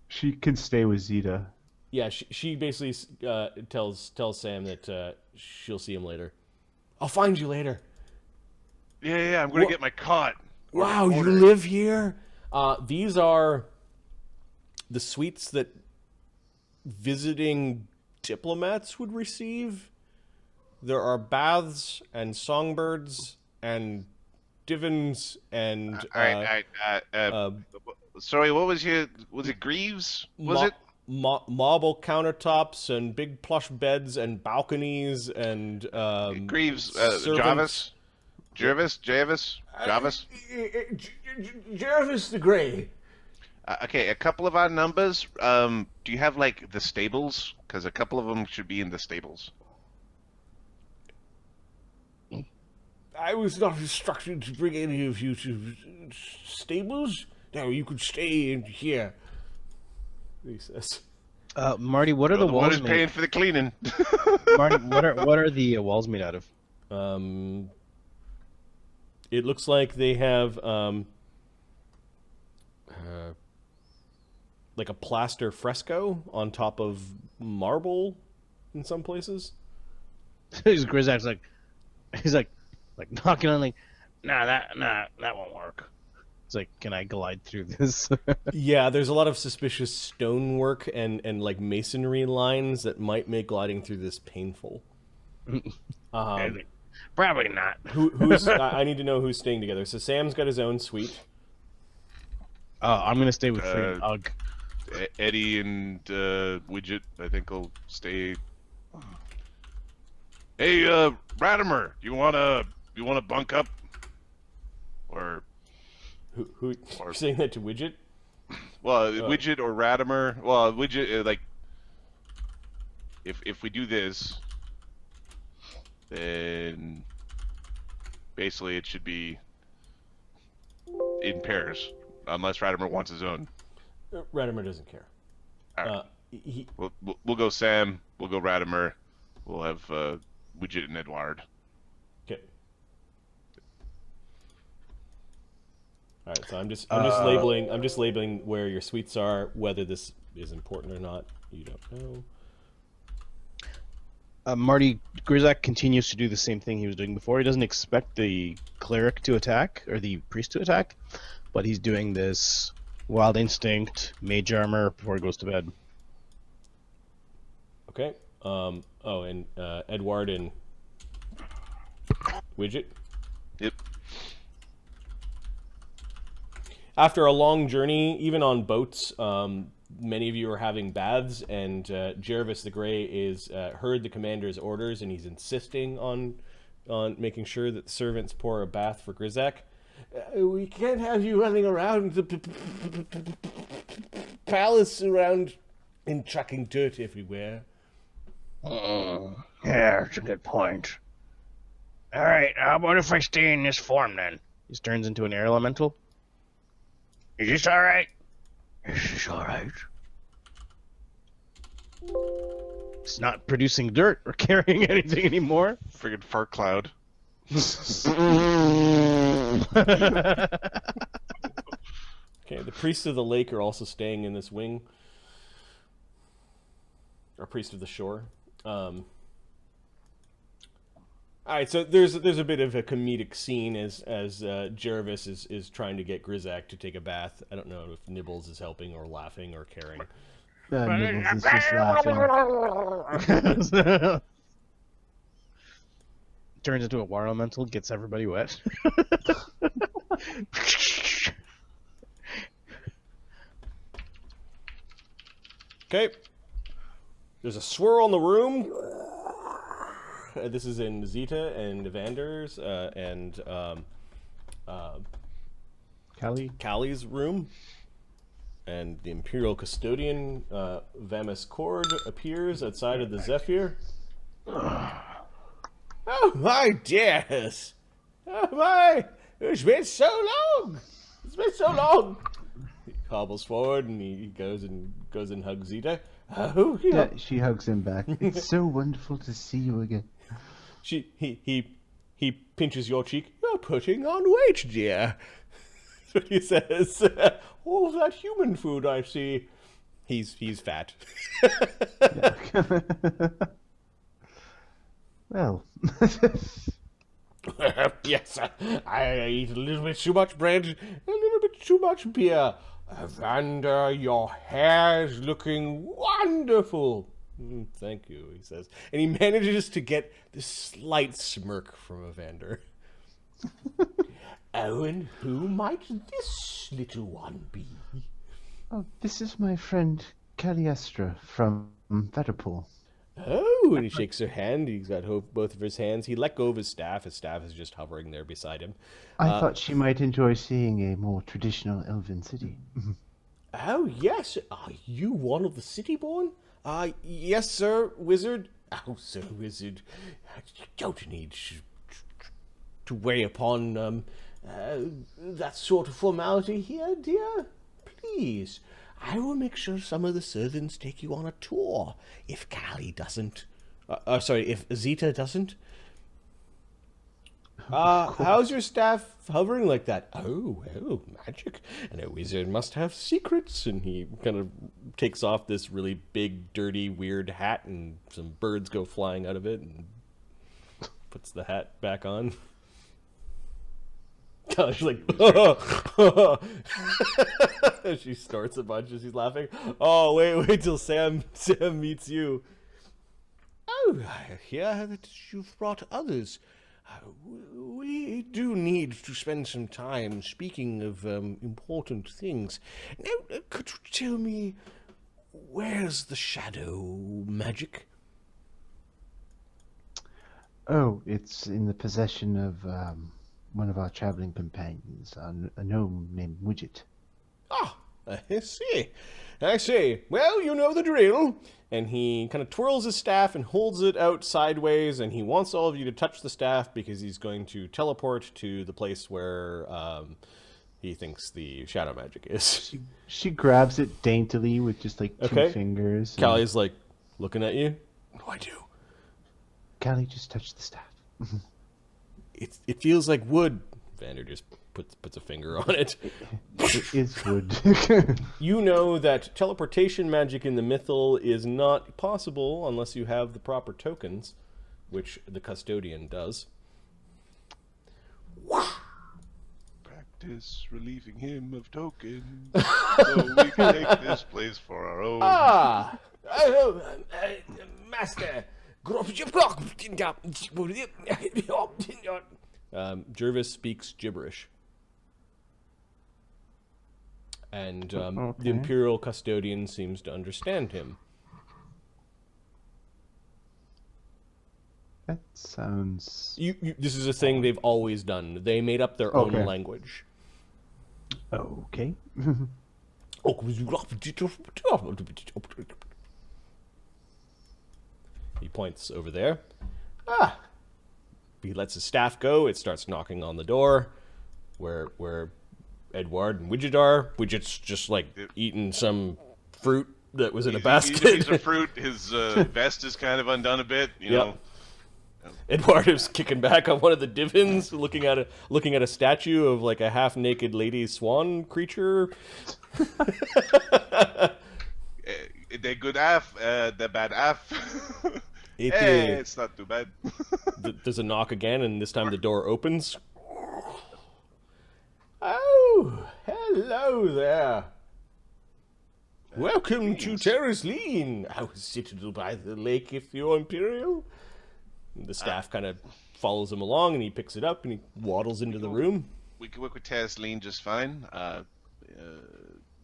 She can stay with Zita. Yeah, she basically tells Sam that she'll see him later. I'll find you later. Yeah, I'm gonna get my cot. Wow, you live here? These are the suites that visiting diplomats would receive. There are baths and songbirds and divans and sorry, what was it Greaves? Was it marble countertops and big plush beds and balconies and Greaves? servants. Jervis the Grey. Okay, a couple of odd numbers. Do you have like the stables? Because a couple of them should be in the stables. I was not instructed to bring any of you to stables. No, you could stay in here. He says. Marty, what are the walls What is made? paying for the cleaning? Marty, what are the walls made out of? It looks like they have like a plaster fresco on top of marble in some places. Grizaak's like, he's like knocking on, like, nah, that won't work. It's like, can I glide through this? Yeah, there's a lot of suspicious stonework and like masonry lines that might make gliding through this painful. Probably not. Who's? I need to know who's staying together. So Sam's got his own suite. I'm gonna stay with Free and Ugg. Eddie and Widget, I think, will stay. Hey, Ratimer, you wanna bunk up? Or Who you're saying that to Widget? well, Widget or Ratimer? Well, Widget, like, if we do this, then basically it should be in pairs, unless Ratimer wants his own. Ratimer doesn't care. All right. He We'll go Sam. We'll go Ratimer. We'll have Widget and Edward. okay. All right, so I'm just labeling where your suites are. Whether this is important or not, you don't know. Marty, Grizaak continues to do the same thing he was doing before. He doesn't expect the cleric to attack, or the priest to attack, but he's doing this wild instinct, mage armor before he goes to bed. Okay. And Edward and Widget. Yep. After a long journey, even on boats, many of you are having baths, and Jervis the Grey is heard the commander's orders, and he's insisting on making sure that the servants pour a bath for Grizaak. We can't have you running around the palace around and chucking dirt everywhere. Yeah, that's a good point. All right, how about if I stay in this form then? He turns into an air elemental. Is this all right? This is all right. It's not producing dirt or carrying anything anymore. Friggin' fart cloud. Okay, the priests of the lake are also staying in this wing. Or priest of the shore. All right, so there's a bit of a comedic scene as Jervis is trying to get Grizaak to take a bath. I don't know if Nibbles is helping or laughing or caring. Nibbles is just laughing. Turns into a water elemental, gets everybody wet. Okay. There's a swirl in the room. This is in Zeta and Evander's and Callie's room. And the Imperial Custodian, Vamis Cord, appears outside of the Zephyr. Oh my dears! Oh my! It's been so long! It's been so long! He hobbles forward and he goes and hugs Zeta. Oh, yeah. Yeah, she hugs him back. It's so wonderful to see you again. He pinches your cheek. You're putting on weight, dear. That's what he says. All that human food I see. He's fat. Well, Yes, I eat a little bit too much bread, a little bit too much beer. Evander, your hair is looking wonderful. Thank you, he says. And he manages to get this slight smirk from Evander. Oh, and who might this little one be? Oh, this is my friend Caliestra from Vetterpool. Oh, and he shakes her hand. He's got both of his hands. He let go of his staff. His staff is just hovering there beside him. I thought she might enjoy seeing a more traditional elven city. Oh, yes. Are you one of the city-born? Yes, sir, wizard. Oh, sir, wizard. You don't need to weigh upon that sort of formality here, dear. Please, I will make sure some of the servants take you on a tour, if Callie doesn't. If Zita doesn't. How's your staff hovering like that? Oh, magic. And a wizard must have secrets. And he kind of takes off this really big, dirty, weird hat, and some birds go flying out of it, and puts the hat back on. She's like, she snorts a bunch as she's laughing. Oh, wait till Sam meets you. Oh, I hear that you've brought others. We do need to spend some time speaking of important things. Now, could you tell me, where's the shadow magic? Oh, it's in the possession of one of our traveling companions, a gnome named Widget. Ah, I see. Well, you know the drill. And he kind of twirls his staff and holds it out sideways, and he wants all of you to touch the staff because he's going to teleport to the place where he thinks the shadow magic is. She grabs it daintily with just like two fingers. Callie's like looking at you. What do I do? Callie, just touch the staff. It feels like wood. Vander just puts a finger on it. It is wood. You know that teleportation magic in the Mythal is not possible unless you have the proper tokens, which the Custodian does. Practice relieving him of tokens, so we can take this place for our own. Master. Jervis speaks gibberish. And the Imperial Custodian seems to understand him. That sounds... This is a thing they've always done. They made up their own language. Okay. He points over there. He lets his staff go. It starts knocking on the door where Edward and Widget are. Widget's just like eating some fruit that was in a basket. He's a piece of fruit. His vest is kind of undone a bit, you know. Edward is kicking back on one of the divans, looking at a statue of like a half-naked lady swan creature. They're good af, they're bad af. It's not too bad. There's a knock again, and this time the door opens. Oh, hello there. Welcome to Terrace Lean, our Citadel-by-the-Lake, if you're Imperial. The staff kind of follows him along, and he picks it up, and he waddles into the room. We can work with Terrace Lean just fine.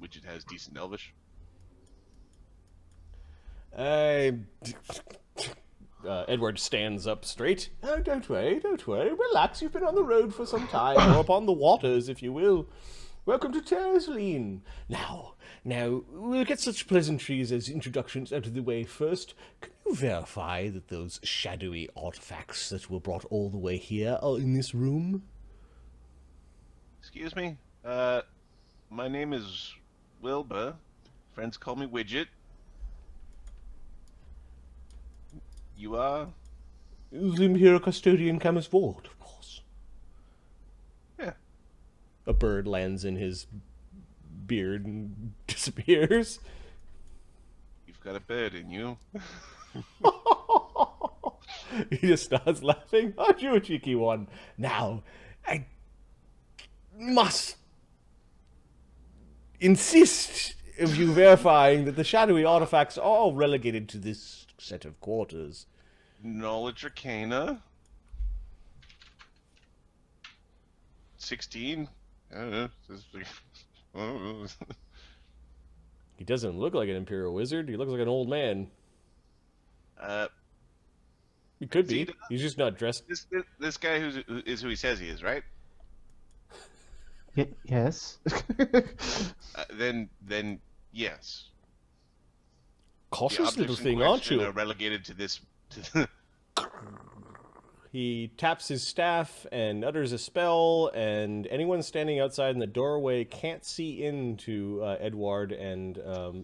Widget has decent Elvish. Edward stands up straight. Oh, don't worry. Relax, you've been on the road for some time, or upon the waters, if you will. Welcome to Terrace Lean. Now, we'll get such pleasantries as introductions out of the way first. Can you verify that those shadowy artifacts that were brought all the way here are in this room? Excuse me? My name is Wilbur. Friends call me Widget. You are? The Imperial Custodian Kamas Vord, of course. Yeah. A bird lands in his beard and disappears. You've got a bird in you. He just starts laughing. Aren't you a cheeky one? Now, I must insist of you verifying that the shadowy artifacts are all relegated to this set of quarters. Knowledge Arcana. 16. I don't know. I don't know. He doesn't look like an Imperial wizard. He looks like an old man. He could be. He's just not dressed. This guy is who he says he is, right? Yes. Then yes. Cautious The little objects in thing, aren't question you? are relegated to this. He taps his staff and utters a spell, and anyone standing outside in the doorway can't see into Edward and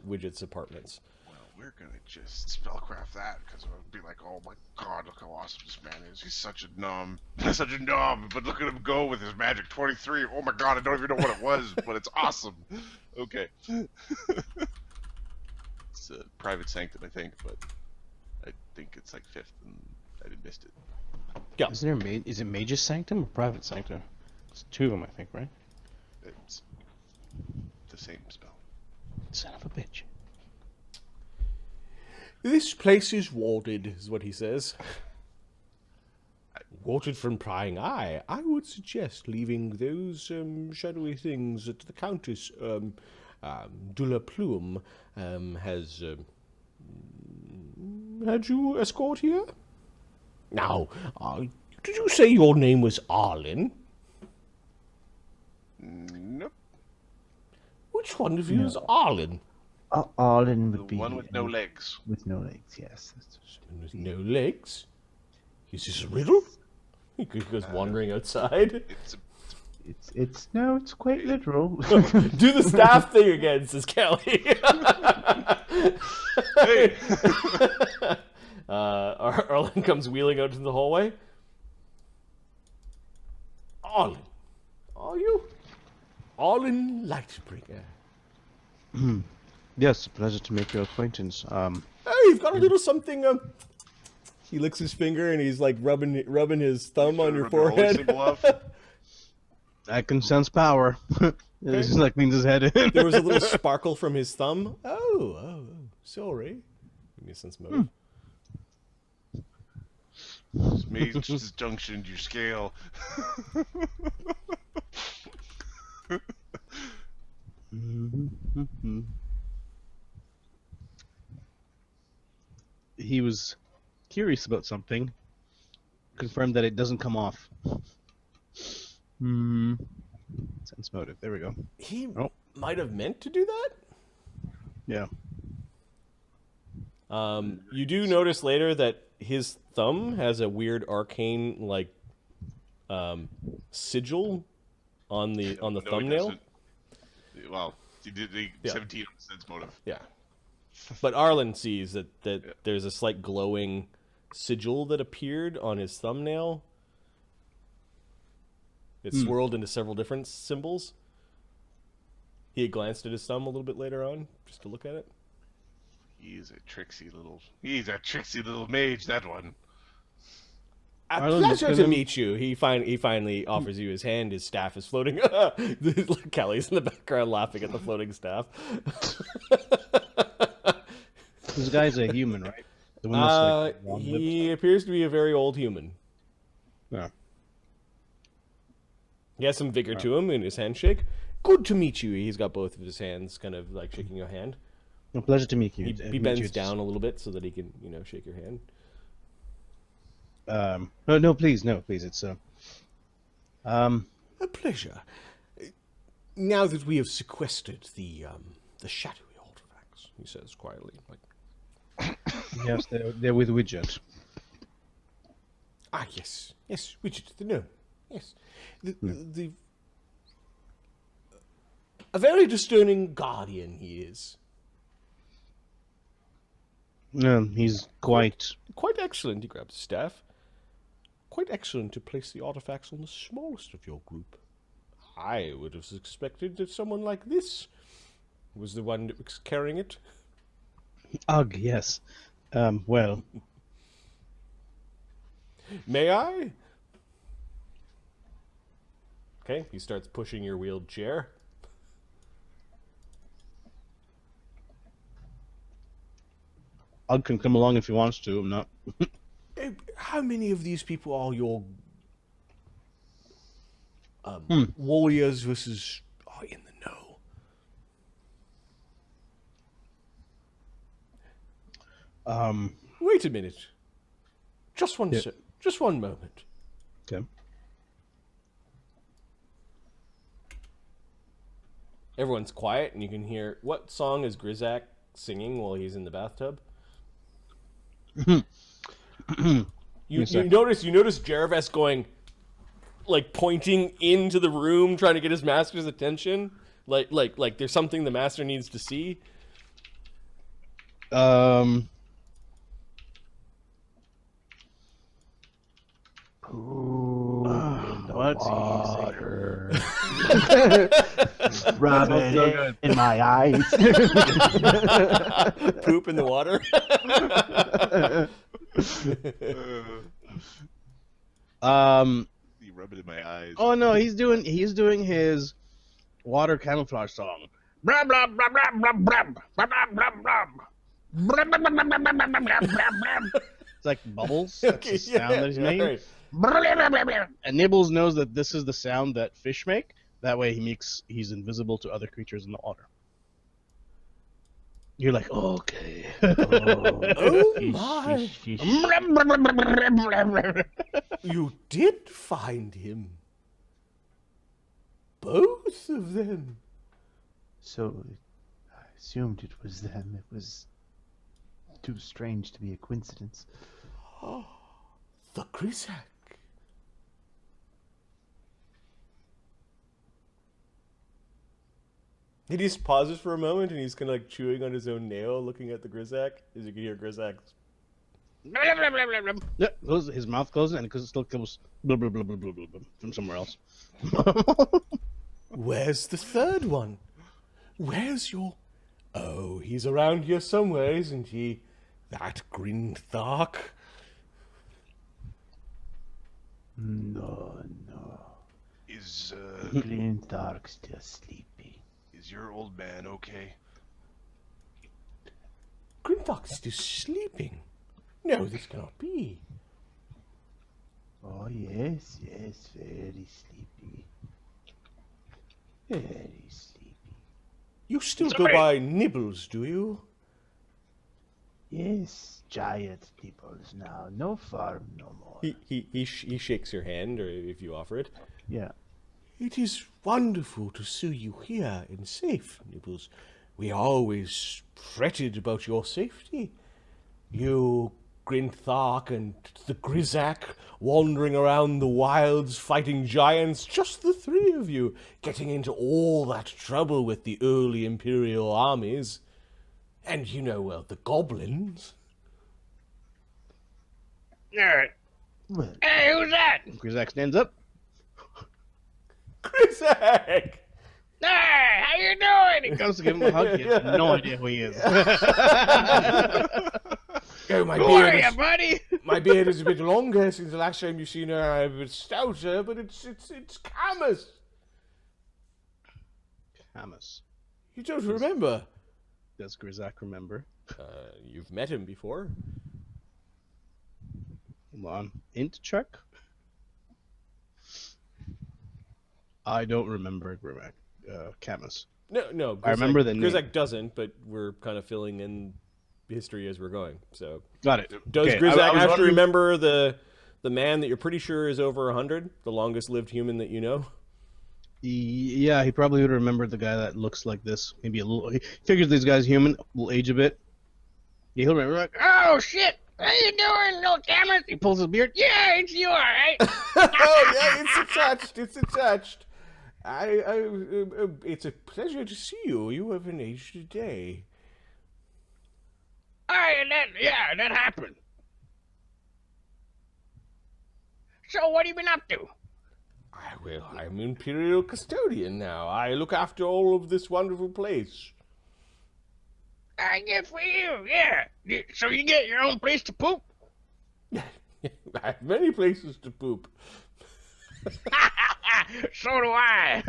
Widget's apartments. Well, we're gonna just spellcraft that because we'll be like, oh my god, look how awesome this man is. He's such a nom, such a nom. But look at him go with his magic 23. Oh my god, I don't even know what it was, but it's awesome. Okay. It's a private sanctum, I think, but I think it's like 5th, and I missed it. Yeah. Is it Mage's Sanctum or Private Sanctum? It's 2 of them, I think, right? It's the same spell. Son of a bitch. This place is warded, is what he says. Warded from prying eye. I would suggest leaving those shadowy things at the Countess. De la Plume has had you escort here? Now, did you say your name was Arlen? Nope. Which one of you is Arlen? Arlen would The be one with no legs. with no legs. Yes. Someone with no legs? Is this a riddle? He goes wandering outside. It's It's quite literal. Do the staff thing again, says Kelly. Hey! Arlen comes wheeling out into the hallway. Arlen, are you? Arlen Lightbringer. Yes, pleasure to make your acquaintance. Hey, you've got a little something. He licks his finger and he's like rubbing his thumb on your forehead. I can sense power. This is like means his head in. There was a little sparkle from his thumb. Oh, sorry. Give me a sense motive. Just made this junction your scale. He was curious about something. Confirmed that it doesn't come off. Sense motive. There we go. He might have meant to do that. Yeah. You do notice later that his thumb has a weird arcane like sigil on the thumbnail. Well, he did the 17 on sense motive. Yeah. But Arlen sees that there's a slight glowing sigil that appeared on his thumbnail. It swirled into several different symbols. He had glanced at his thumb a little bit later on, just to look at it. He's a tricksy little mage, that one. A Arlen pleasure looked to at him. meet you. He finally offers you his hand. His staff is floating. Kelly's in the background laughing at the floating staff. This guy's a human, right? The one that's like He appears to be a very old human. Yeah. He has some vigor to him in his handshake. Good to meet you. He's got both of his hands kind of like shaking your hand. A pleasure to meet you. He bends down a little bit so that he can, shake your hand. No, please. It's A pleasure. Now that we have sequestered the shadowy artifacts, he says quietly, like, yes, they're with Widget. ah, yes, Widget, the gnome, yes, the a very discerning guardian he is. He's quite Excellent. He grabs his staff. Quite excellent to place the artifacts on the smallest of your group. I would have expected that someone like this was the one that was carrying it. Ugh, yes. Well, May I? Okay, he starts pushing your wheeled chair. Ugg can come along if he wants to. I'm not. How many of these people are your warriors versus are in the know? Wait a minute. Just one just one moment. Okay. Everyone's quiet, and you can hear what song is Grizaak singing while he's in the bathtub? you notice Jervis going, like, pointing into the room, trying to get his master's attention, like there's something the master needs to see. What's Water. Rub it in my eyes. Poop in the water. You rub it in my eyes. Oh no, he's doing his water camouflage song. Blah blah blah blah blah blah blah blah blah. It's like bubbles. That's the sound that he's making. Right. And Nibbles knows that this is the sound that fish make. That way he's invisible to other creatures in the water. You're like, okay. Oh my! You did find him. Both of them. So, I assumed it was them. It was too strange to be a coincidence. The Grizaak. He just pauses for a moment, and he's kind of like chewing on his own nail, looking at the Grizaak, as you can hear Grizaak. Yeah, his mouth closes, and it still comes blah, blah, blah, blah, blah, blah, from somewhere else. Where's the third one? Where's your... Oh, he's around here somewhere, isn't he? That Grizaak. No. Is Glintark's just sleeping. is your old man okay? Grizaak's still sleeping. No, this cannot be. Oh, yes, very sleepy. Very sleepy. You still go by Nibbles, do you? Yes, giant nipples now. No farm no more. He shakes your hand, or if you offer it. Yeah. It is wonderful to see you here and safe, Nibbles. We always fretted about your safety. You, Grizaak, and the Grizaak wandering around the wilds fighting giants, just the three of you, getting into all that trouble with the early Imperial armies. And you know, well, the goblins. Alright. Well, Hey, who's that? Grizaak stands up. Grizaak! Hey, how you doing? He comes to give him a hug. He has no idea who he is. Oh, my Who beard are is, you, buddy? my beard is a bit longer since the last time you've seen her. I'm a bit stouter, but it's Kamas. Kamas. You don't remember? Does Grizaak remember? You've met him before. Hold on. Int check? I don't remember Kamas. No. I remember the name. Grizaak doesn't, but we're kind of filling in history as we're going. So, Got it. does Okay, Grizaak I was have to wondering- remember the man that you're pretty sure is over 100, the longest lived human that you know? Yeah, he probably would remember the guy that looks like this. Maybe a little. He figures this guy's human, will age a bit. Yeah, he'll remember. Like, Oh, shit. How you doing, little Kamas? he pulls his beard. Yeah, it's you, alright? Oh yeah, it's attached. It's attached. It's a pleasure to see you. You haven't aged a day. Alright, that happened. So, what have you been up to? I'm Imperial Custodian now. I look after all of this wonderful place. Good for you, yeah. So you get your own place to poop? I have many places to poop. So do I.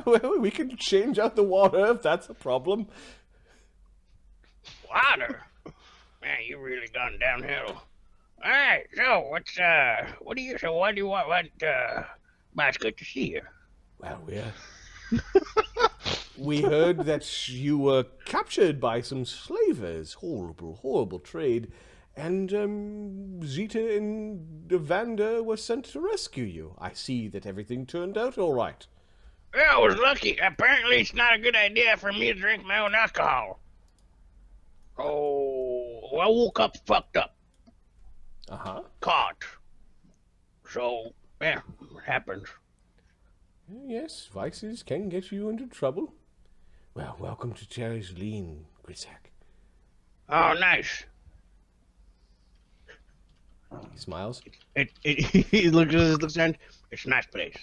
Well, we can change out the water if that's a problem. Water? Man, you really gone downhill. All right, so what do you want? Well, it's good to see you. Well, we heard that you were captured by some slavers. Horrible, horrible trade. And Zita and Vanda were sent to rescue you. I see that everything turned out all right. Yeah, I was lucky. Apparently, it's not a good idea for me to drink my own alcohol. Oh, I woke up fucked up. Uh-huh. Caught. So, yeah, it happens. Yes, vices can get you into trouble. Well, welcome to Cherry's Lean, Grizaak. Oh, nice. He smiles. He looks around. It's a nice place.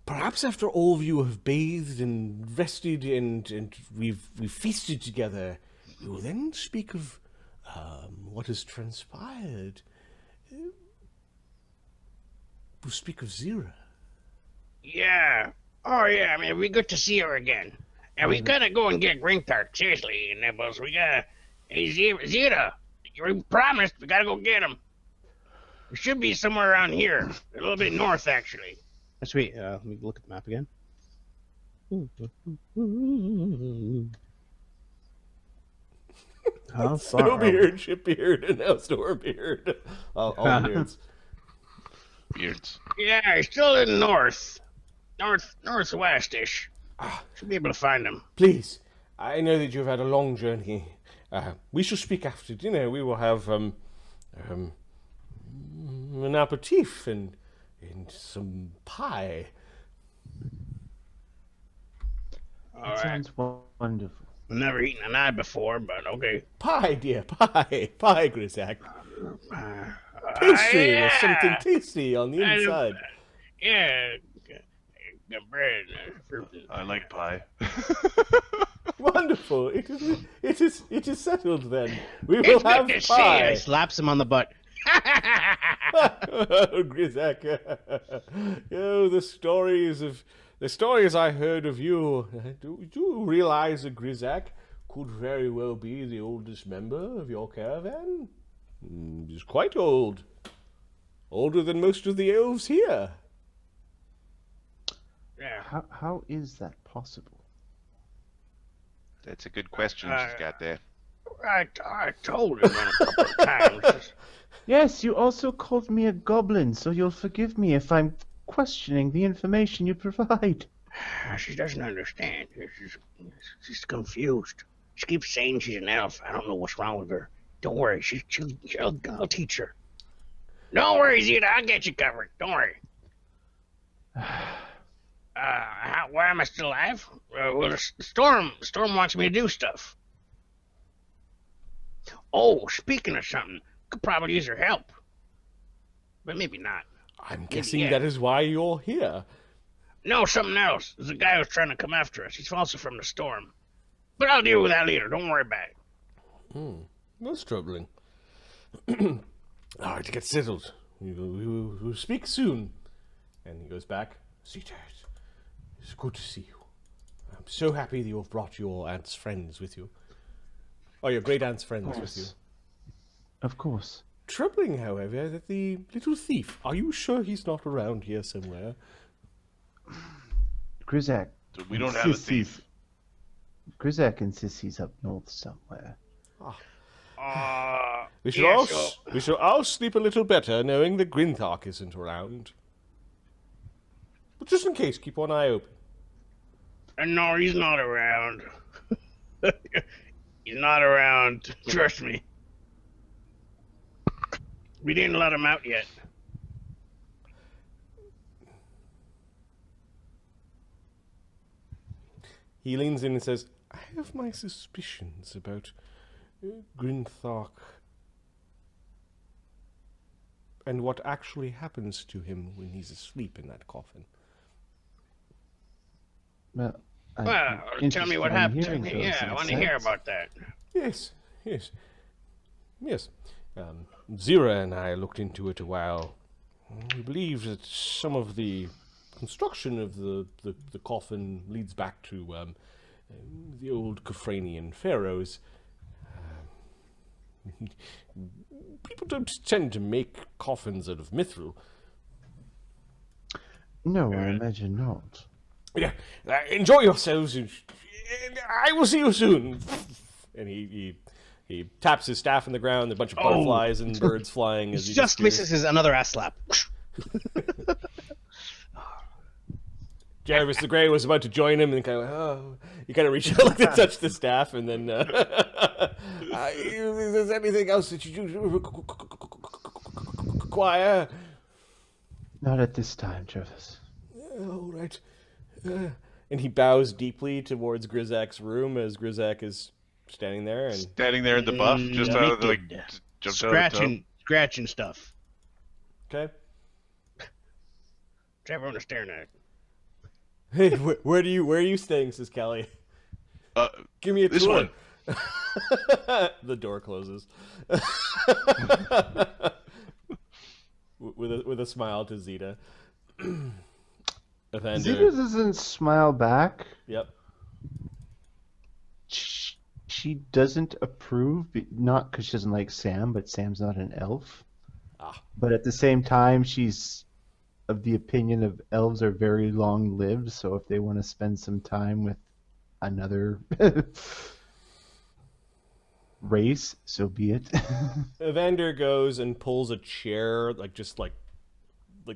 Perhaps after all of you have bathed and rested and we've feasted together, we will then speak of what has transpired. We'll speak of Zyra. Yeah. Oh, yeah, I mean, it'd be good to see her again. And we gotta go and get Grizaak, seriously, Nibbles. We gotta... Hey, Zyra, you promised, we gotta go get him. We should be somewhere around here. A little bit north, actually. Sweet. Let me look at the map again. How far? Snowbeard, Shipbeard, and now Storebeard. All beards. Beards. Yeah, he's still in northwest-ish. Should be able to find him. Please, I know that you've had a long journey. We shall speak after dinner. We will have an aperitif and some pie. All That right. sounds wonderful. I've never eaten an eye before, but okay. Pie, dear, pie, Grizaak. Pastry yeah. or something tasty on the inside. Yeah. Got bread. I like pie. Wonderful. It is settled then. We will It's good have to see pie. you. Slaps him on the butt. Grizaak. Oh, the stories I heard of you. Do you realize that Grizaak could very well be the oldest member of your caravan? He's quite old. Older than most of the elves here. Yeah. How is that possible? That's a good question she's got there. I told him a couple of times. Yes, you also called me a goblin, so you'll forgive me if I'm questioning the information you provide. She doesn't understand. She's confused. She keeps saying she's an elf. I don't know what's wrong with her. Don't worry. I'll teach her. Don't worry, Zita. I'll get you covered. Don't worry. Why am I still alive? Well, the storm wants me to do stuff. Oh, speaking of something, could probably use her help. But maybe not. I'm guessing yeah. that is why you're here. No, something else. There's a guy who's trying to come after us. He's also from the storm. But I'll deal with that later. Don't worry about it. That's troubling. All right, to get settled. We'll speak soon. And he goes back. Sweetheart, it's good to see you. I'm so happy that you've brought your aunt's friends with you. Or your great aunt's friends with you. Of course. Troubling, however, that the little thief, are you sure he's not around here somewhere? Grizaak. We don't have a thief. Grizaak insists he's up north somewhere. We shall, yeah, all, sure. we shall all sleep a little better knowing that Grizaak isn't around. But just in case, keep one eye open. No, he's not around. He's not around. Trust me. We didn't let him out yet. He leans in and says, I have my suspicions about Grizaak and what actually happens to him when he's asleep in that coffin. Well, Well, tell me what happened to me. Yeah, I want to hear about that. Yes. Zyra and I looked into it a while. We believe that some of the construction of the coffin leads back to the old Kafranian pharaohs. People don't tend to make coffins out of mithril. No, I imagine not. Yeah, enjoy yourselves, and I will see you soon. And he taps his staff in the ground. A bunch of butterflies and birds flying as he Just misses his another ass slap. Jarvis the Grey was about to join him, and kind of he kind of reached out like to touch the staff, and then is there anything else that you require? Not at this time, Travis. All right. And he bows deeply towards Grizaak's room as Grizaak is standing there and Standing there in the buff, just out of the, like, jumped out of the tub. Scratching stuff. okay. What's everyone staring at? Hey, where are you staying? Says Callie. Give me a this tour. one. The door closes. with a smile to Zeta. Zeta doesn't smile back. Yep. She doesn't approve, not because she doesn't like Sam, but Sam's not an elf. But at the same time, she's of the opinion of elves are very long-lived, so if they want to spend some time with another race, so be it. Evander goes and pulls a chair, like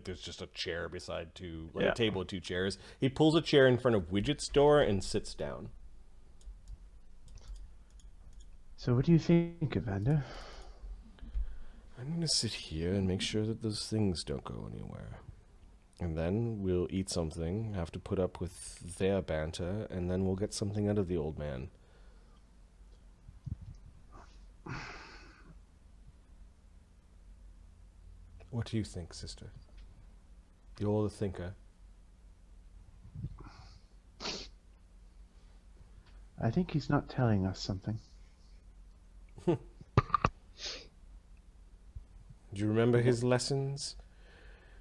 there's just a chair beside a table with two chairs. He pulls a chair in front of Widget's door and sits down. So what do you think, Evander? I'm going to sit here and make sure that those things don't go anywhere. And then we'll eat something, have to put up with their banter, and then we'll get something out of the old man. What do you think, sister? You're the thinker. I think he's not telling us something. Do you remember his lessons?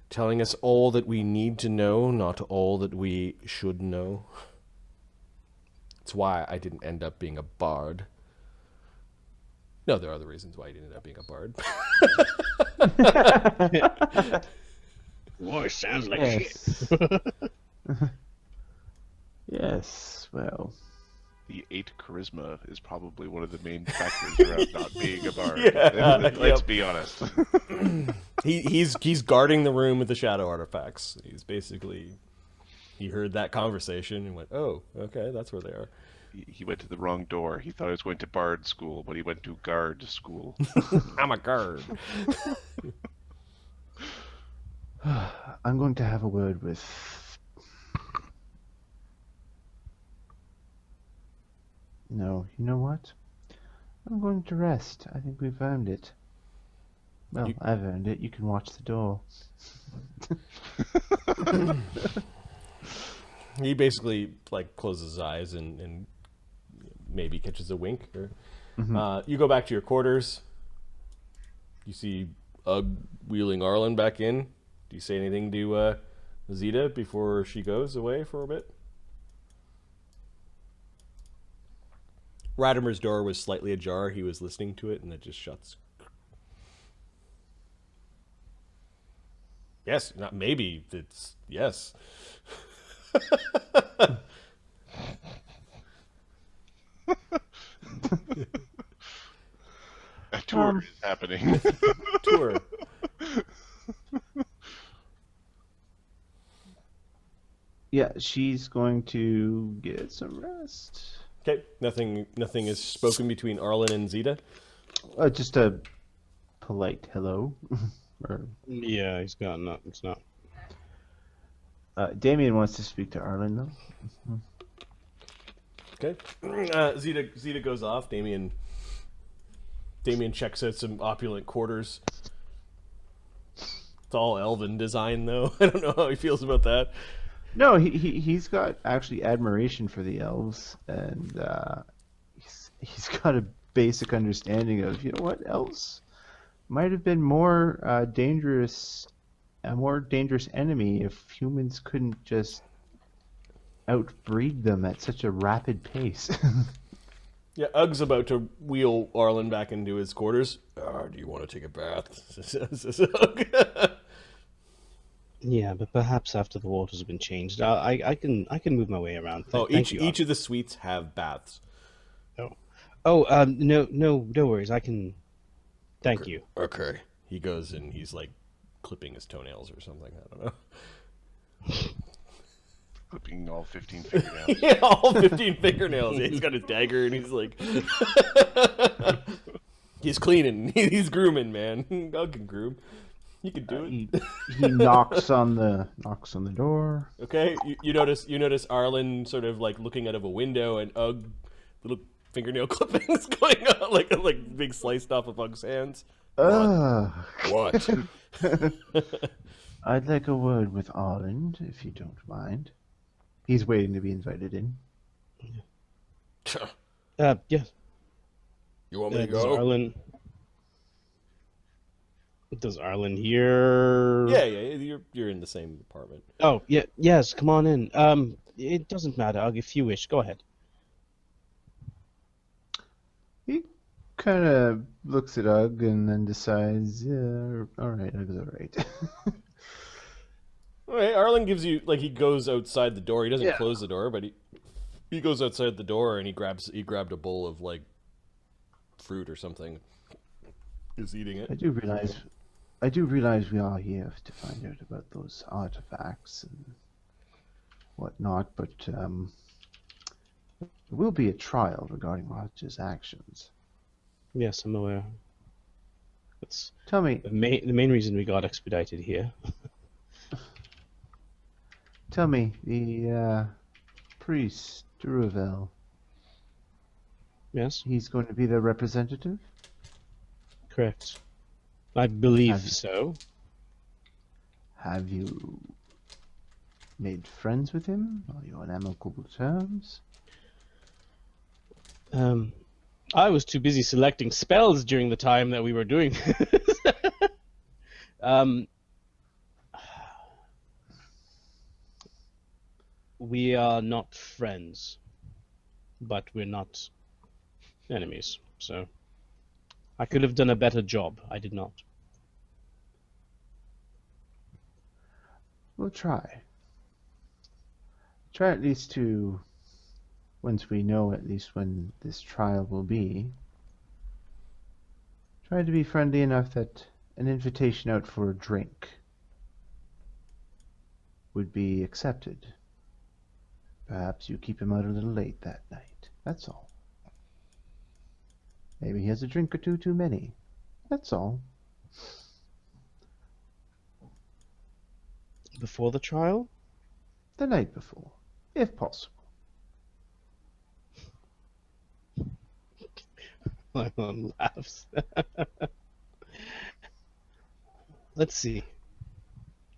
Telling us all that we need to know, not all that we should know. It's why I didn't end up being a bard. No, there are other reasons why I didn't end up being a bard. Boy, sounds like Yes. shit. Yes, well. The 8 charisma is probably one of the main factors around not being a bard. Yeah, Let's be honest. He's guarding the room with the shadow artifacts. He's basically, he heard that conversation and went, oh, okay, that's where they are. He went to the wrong door. He thought he was going to bard school, but he went to guard school. I'm a guard. I'm going to have a word with... No, you know what? I'm going to rest. I think we've earned it. Well, I've earned it. You can watch the door. He basically closes his eyes and maybe catches a wink. Or, you go back to your quarters. You see wheeling Arlen back in. Do you say anything to Zeta before she goes away for a bit? Radimer's door was slightly ajar. He was listening to it, and it just shuts. Yes, not maybe. It's yes. A tour is happening. Tour. Yeah, she's going to get some rest. Okay, nothing is spoken between Arlen and Zeta. Just a polite hello. Yeah, he's got not. It's not. Damien wants to speak to Arlen, though. Okay. Zeta goes off. Damien checks out some opulent quarters. It's all elven design, though. I don't know how he feels about that. No, he's got actually admiration for the elves, and he's got a basic understanding of, you know what, elves might have been more a more dangerous enemy if humans couldn't just outbreed them at such a rapid pace. Yeah, Ugg's about to wheel Arlen back into his quarters. Do you want to take a bath? Says Ugg. Yeah, but perhaps after the waters have been changed, I can move my way around. Thank you, each of the suites have baths. No worries. I can. Thank you. Okay. He goes and he's like clipping his toenails or something. I don't know. Clipping all 15 fingernails. Yeah, all 15 fingernails. He's got his dagger and he's like, he's cleaning. He's grooming, man. Ugg can groom. You can do it. He knocks on the door. Okay, you notice Arlen sort of like looking out of a window, and Ugg, little fingernail clippings going on, like big sliced off of Ugg's hands. What? I'd like a word with Arlen, if you don't mind. He's waiting to be invited in. Yes. You want me to go? Does Arlen hear? Yeah, you're in the same apartment. Oh, yeah, yes, come on in. It doesn't matter, Ugg, if you wish. Go ahead. He kind of looks at Ugg and then decides, all right, Ugg's all right. All right, Arlen gives you, like, he goes outside the door. He doesn't close the door, but he goes outside the door and he grabbed a bowl of, like, fruit or something. He's eating it. I do realize we are here to find out about those artifacts and whatnot, but there will be a trial regarding Roger's actions. Yes, I'm aware. That's Tell me, the main reason we got expedited here. Tell me, the priest, Duravell, Yes, he's going to be the representative? correct. I believe so. Have you made friends with him? Are you on amicable terms? I was too busy selecting spells during the time that we were doing this. We are not friends, but we're not enemies, so I could have done a better job. I did not. We'll try. Try at least to, once we know at least when this trial will be, try to be friendly enough that an invitation out for a drink would be accepted. Perhaps you keep him out a little late that night. That's all. Maybe he has a drink or two too many. That's all. Before the trial? The night before, if possible. Lymon laughs. Let's see.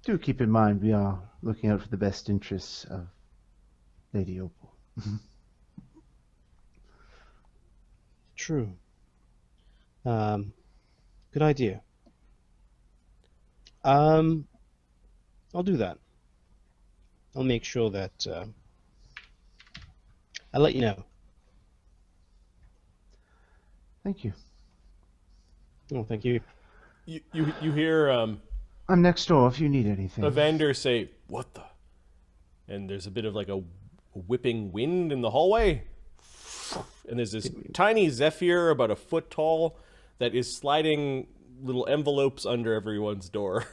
Do keep in mind we are looking out for the best interests of Lady Opal. True. Good idea. I'll do that. I'll make sure that I'll let you know. Thank you. Oh, thank you. You hear I'm next door if you need anything. Evander say, "What the?" And there's a bit of like a whipping wind in the hallway, and there's this tiny zephyr about a foot tall that is sliding little envelopes under everyone's door.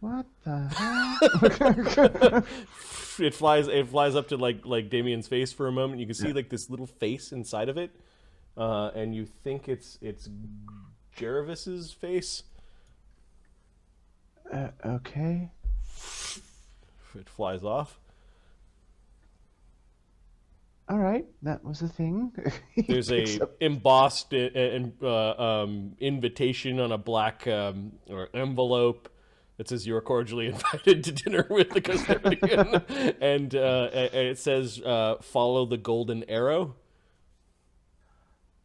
What the hell? It flies up to like Damien's face for a moment. You can see like this little face inside of it, and you think it's Jervis's face. Okay. It flies off. All right, that was a thing. There's a embossed invitation on a black or envelope that says you're cordially invited to dinner with the custodian, and it says follow the golden arrow.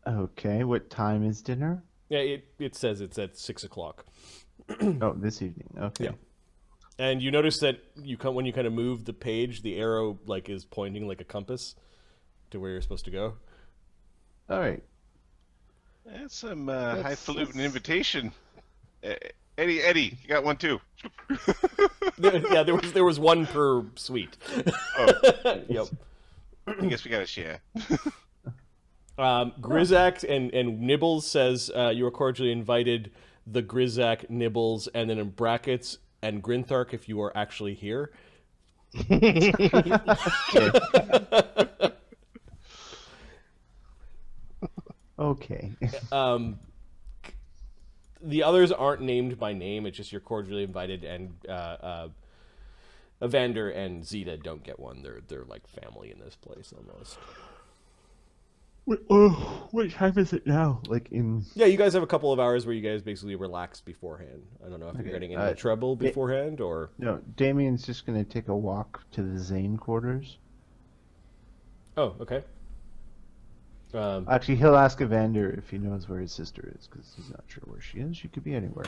Okay, what time is dinner? Yeah, it says it's at 6:00. Oh, this evening. Okay. Yeah. And you notice that when you kind of move the page, the arrow like is pointing like a compass to where you're supposed to go. All right. That's some highfalutin invitation. Eddie, you got one too. Yeah, there was one per suite. Oh, Yep. I guess we gotta share. Grizaak and Nibbles says you are cordially invited. The Grizaak, Nibbles, and then in brackets, and Grinthark if you are actually here. Okay. The others aren't named by name. It's just you're cordially invited, and Evander and Zeta don't get one. They're like family in this place almost. What time is it now? Like in... Yeah, you guys have a couple of hours where you guys basically relax beforehand. I don't know if you're getting into trouble beforehand or... No, Damien's just going to take a walk to the Zayne quarters. Oh, okay. Actually, he'll ask Evander if he knows where his sister is, because he's not sure where she is. She could be anywhere.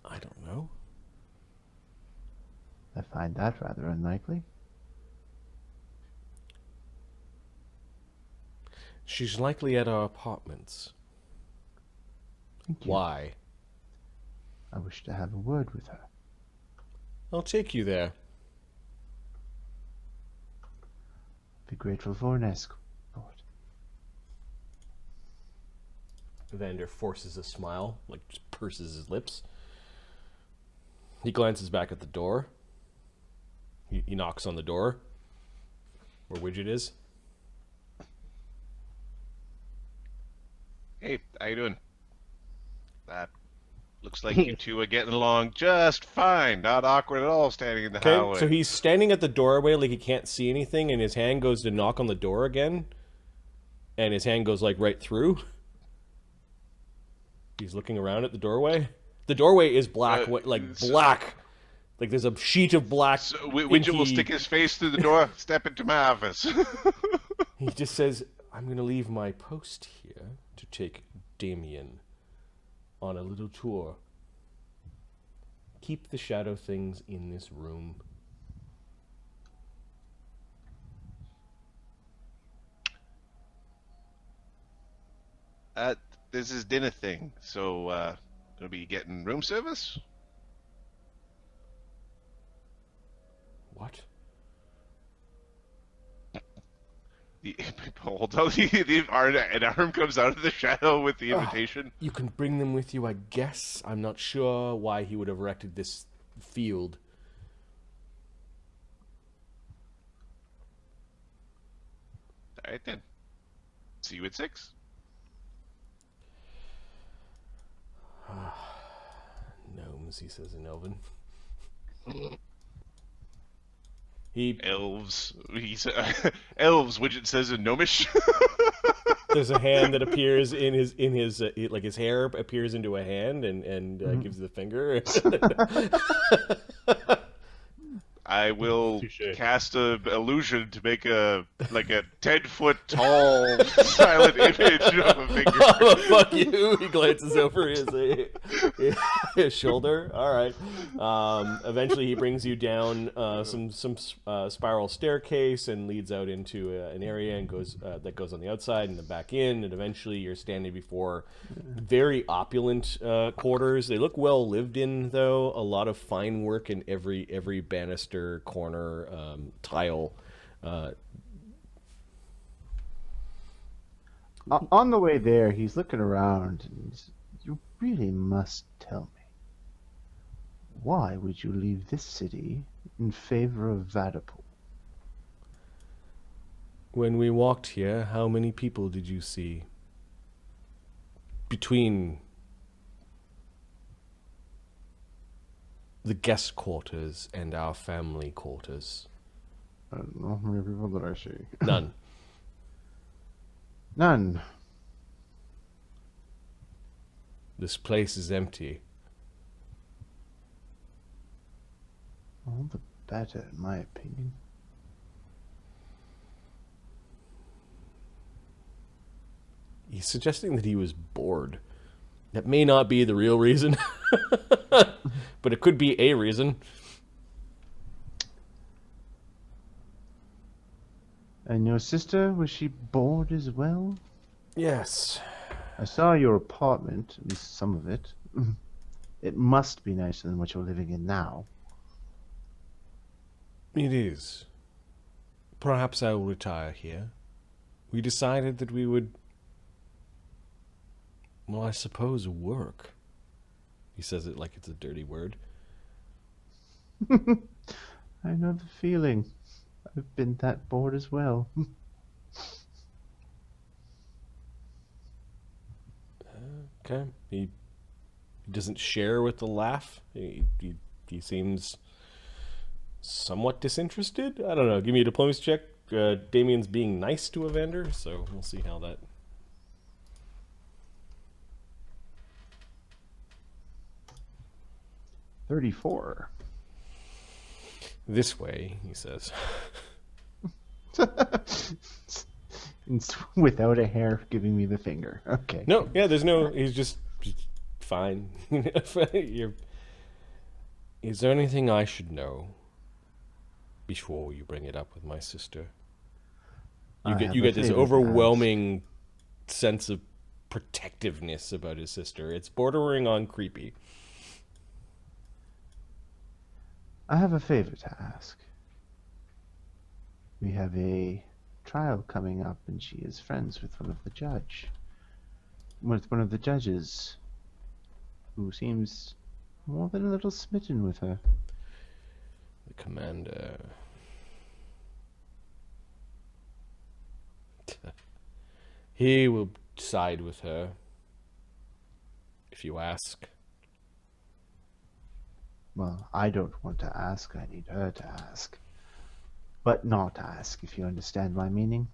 I don't know. I find that rather unlikely. She's likely at our apartments. Thank you. Why? I wish to have a word with her. I'll take you there. Be grateful for an escort. Evander forces a smile, like just purses his lips. He glances back at the door. He knocks on the door where Widget is. Hey, how you doing? That looks like you two are getting along just fine. Not awkward at all standing in the hallway. So he's standing at the doorway like he can't see anything, and his hand goes to knock on the door again, and his hand goes like right through. He's looking around at the doorway. The doorway is black, black. Like there's a sheet of black. So Widget will stick his face through the door. Step into my office. He just says, I'm going to leave my post here to take Damien on a little tour. Keep the shadow things in this room. This is dinner thing, so gonna be getting room service. What? Hold on, an arm comes out of the shadow with the invitation. You can bring them with you, I guess. I'm not sure why he would have erected this field. All right then. See you at 6. Gnomes, he says in Elven. Elves. Elves. Widget says in Gnomish. There's a hand that appears in his like his hair appears into a hand and gives the finger. I will cast a illusion to make a 10-foot tall silent image of a finger. Oh, fuck you! He glances over his shoulder. All right. Eventually, he brings you down some spiral staircase and leads out into an area and goes on the outside and then back in. And eventually, you're standing before very opulent quarters. They look well lived in, though. A lot of fine work in every banister, corner, tile. On the way there, he's looking around and you really must tell me, why would you leave this city in favor of Vadapul? When we walked here, how many people did you see? Between the guest quarters and our family quarters. I don't know how many people did I see. None. None. This place is empty. All the better, in my opinion. He's suggesting that he was bored. That may not be the real reason, but it could be a reason. And your sister, was she bored as well? Yes. I saw your apartment, at least some of it. It must be nicer than what you're living in now. It is. Perhaps I will retire here. We decided that we would, well, I suppose, work. He says it like it's a dirty word. I know the feeling. I've been that bored as well. Okay. He doesn't share with the laugh. He seems somewhat disinterested. I don't know. Give me a diplomacy check. Damien's being nice to Evander, so we'll see how that... 34. This way, he says. It's without a hair giving me the finger. Okay. No, yeah, there's no... He's just fine. Is there anything I should know before you bring it up with my sister? You get this overwhelming sense of protectiveness about his sister. It's bordering on creepy. I have a favor to ask. We have a trial coming up, and she is friends with one of the judges, who seems more than a little smitten with her. The commander. He will side with her, if you ask. Well, I don't want to ask, I need her to ask. But not ask, if you understand my meaning.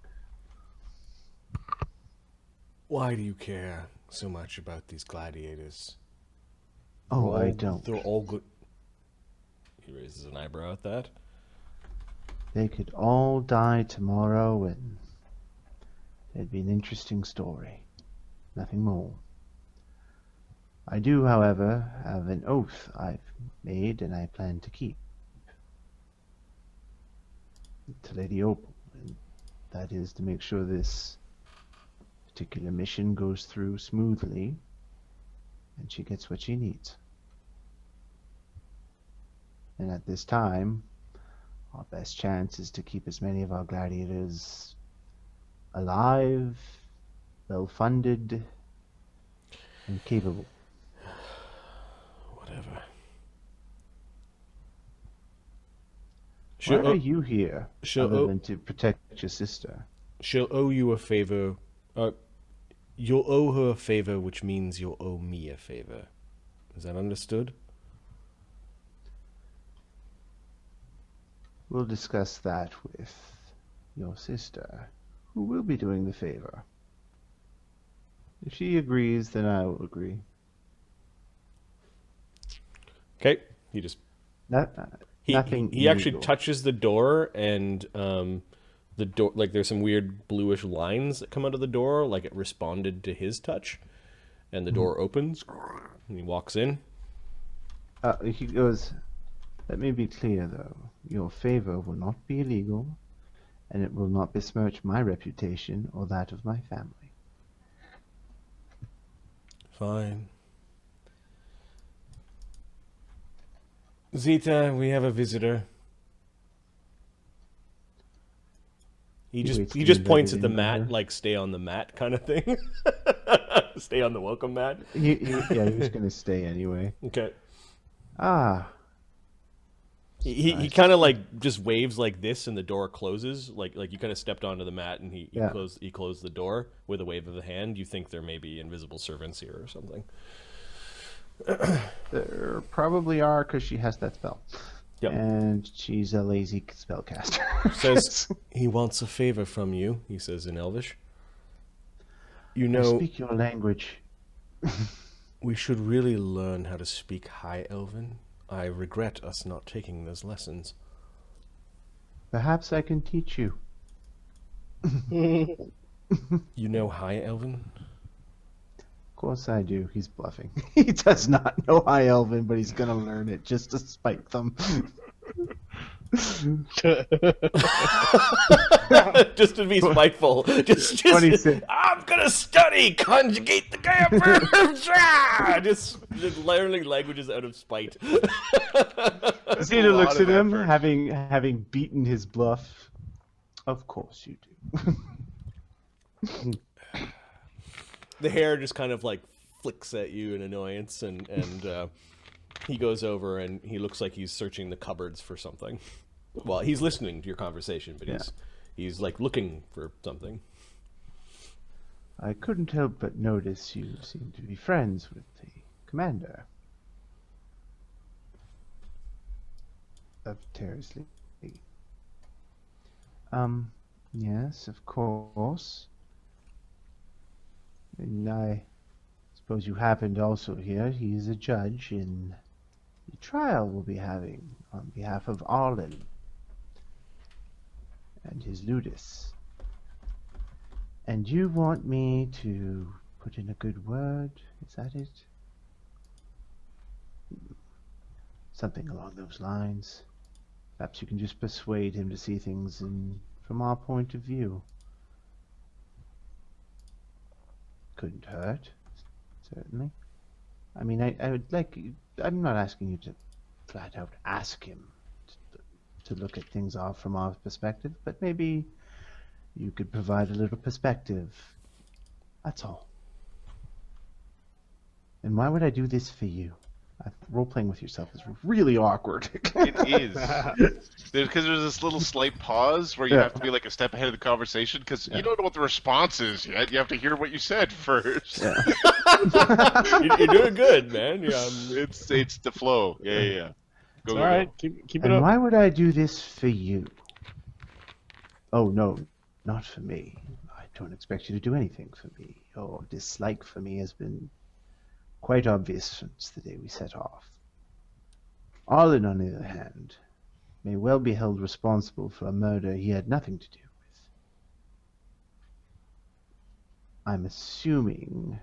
Why do you care so much about these gladiators? Oh, I don't. They're all good. He raises an eyebrow at that. They could all die tomorrow, and it'd be an interesting story. Nothing more. I do, however, have an oath I've made and I plan to keep. To Lady Opal, and that is to make sure this particular mission goes through smoothly and she gets what she needs. And at this time, our best chance is to keep as many of our gladiators alive, well-funded, and capable. Whatever. Why are you here, other than to protect your sister? She'll owe you a favor. You'll owe her a favor, which means you'll owe me a favor. Is that understood? We'll discuss that with your sister, who will be doing the favor. If she agrees, then I will agree. Okay. He just... Nothing He actually illegal. touches the door, and the door, like, there's some weird bluish lines that come out of the door, like it responded to his touch, and the door opens, and he walks in. He goes, let me be clear, though. Your favor will not be illegal, and it will not besmirch my reputation or that of my family. Fine. Zita, we have a visitor. He just points at the mat, like stay on the mat kind of thing. Stay on the welcome mat. He was going to stay anyway. Okay. Ah. He kind of like just waves like this, and the door closes. Like you kind of stepped onto the mat, and he closed the door with a wave of the hand. You think there may be invisible servants here or something. There probably are, because she has that spell. Yep. And she's a lazy spellcaster. Says he wants a favor from you, he says in Elvish. You I know, speak your language. we should really learn how to speak High Elven. I regret us not taking those lessons. Perhaps I can teach you. You know High Elven? Of course I do. He's bluffing. He does not know High Elven, but he's going to learn it just to spite them. Just to be spiteful. Just 26. I'm gonna study, conjugate the Gaia verbs. just learning languages out of spite. Zeta looks lot at of him, effort. having beaten his bluff. Of course you do. The hair just kind of like flicks at you in annoyance, and he goes over and he looks like he's searching the cupboards for something. Well, he's listening to your conversation, but he's like looking for something. I couldn't help but notice you seem to be friends with the commander of Terrasley. Yes, of course. And I suppose you happen to also hear he is a judge in the trial we'll be having on behalf of Arlen and his ludus. And you want me to put in a good word? Is that it? Something along those lines. Perhaps you can just persuade him to see things from our point of view. Couldn't hurt, certainly. I mean, I would like you, I'm not asking you to flat out ask him to look at things off from our perspective, but maybe you could provide a little perspective. That's all. And why would I do this for you? Role-playing with yourself is really awkward. It is. Because there's this little slight pause where you have to be like a step ahead of the conversation because you don't know what the response is yet. You have to hear what you said first. Yeah. You're doing good, man. It's the flow. Yeah. Go, All right, keep it And up. why would I do this for you? Oh, no, not for me. I don't expect you to do anything for me. Your dislike for me has been quite obvious since the day we set off. Arlen, on the other hand, may well be held responsible for a murder he had nothing to do with. I'm assuming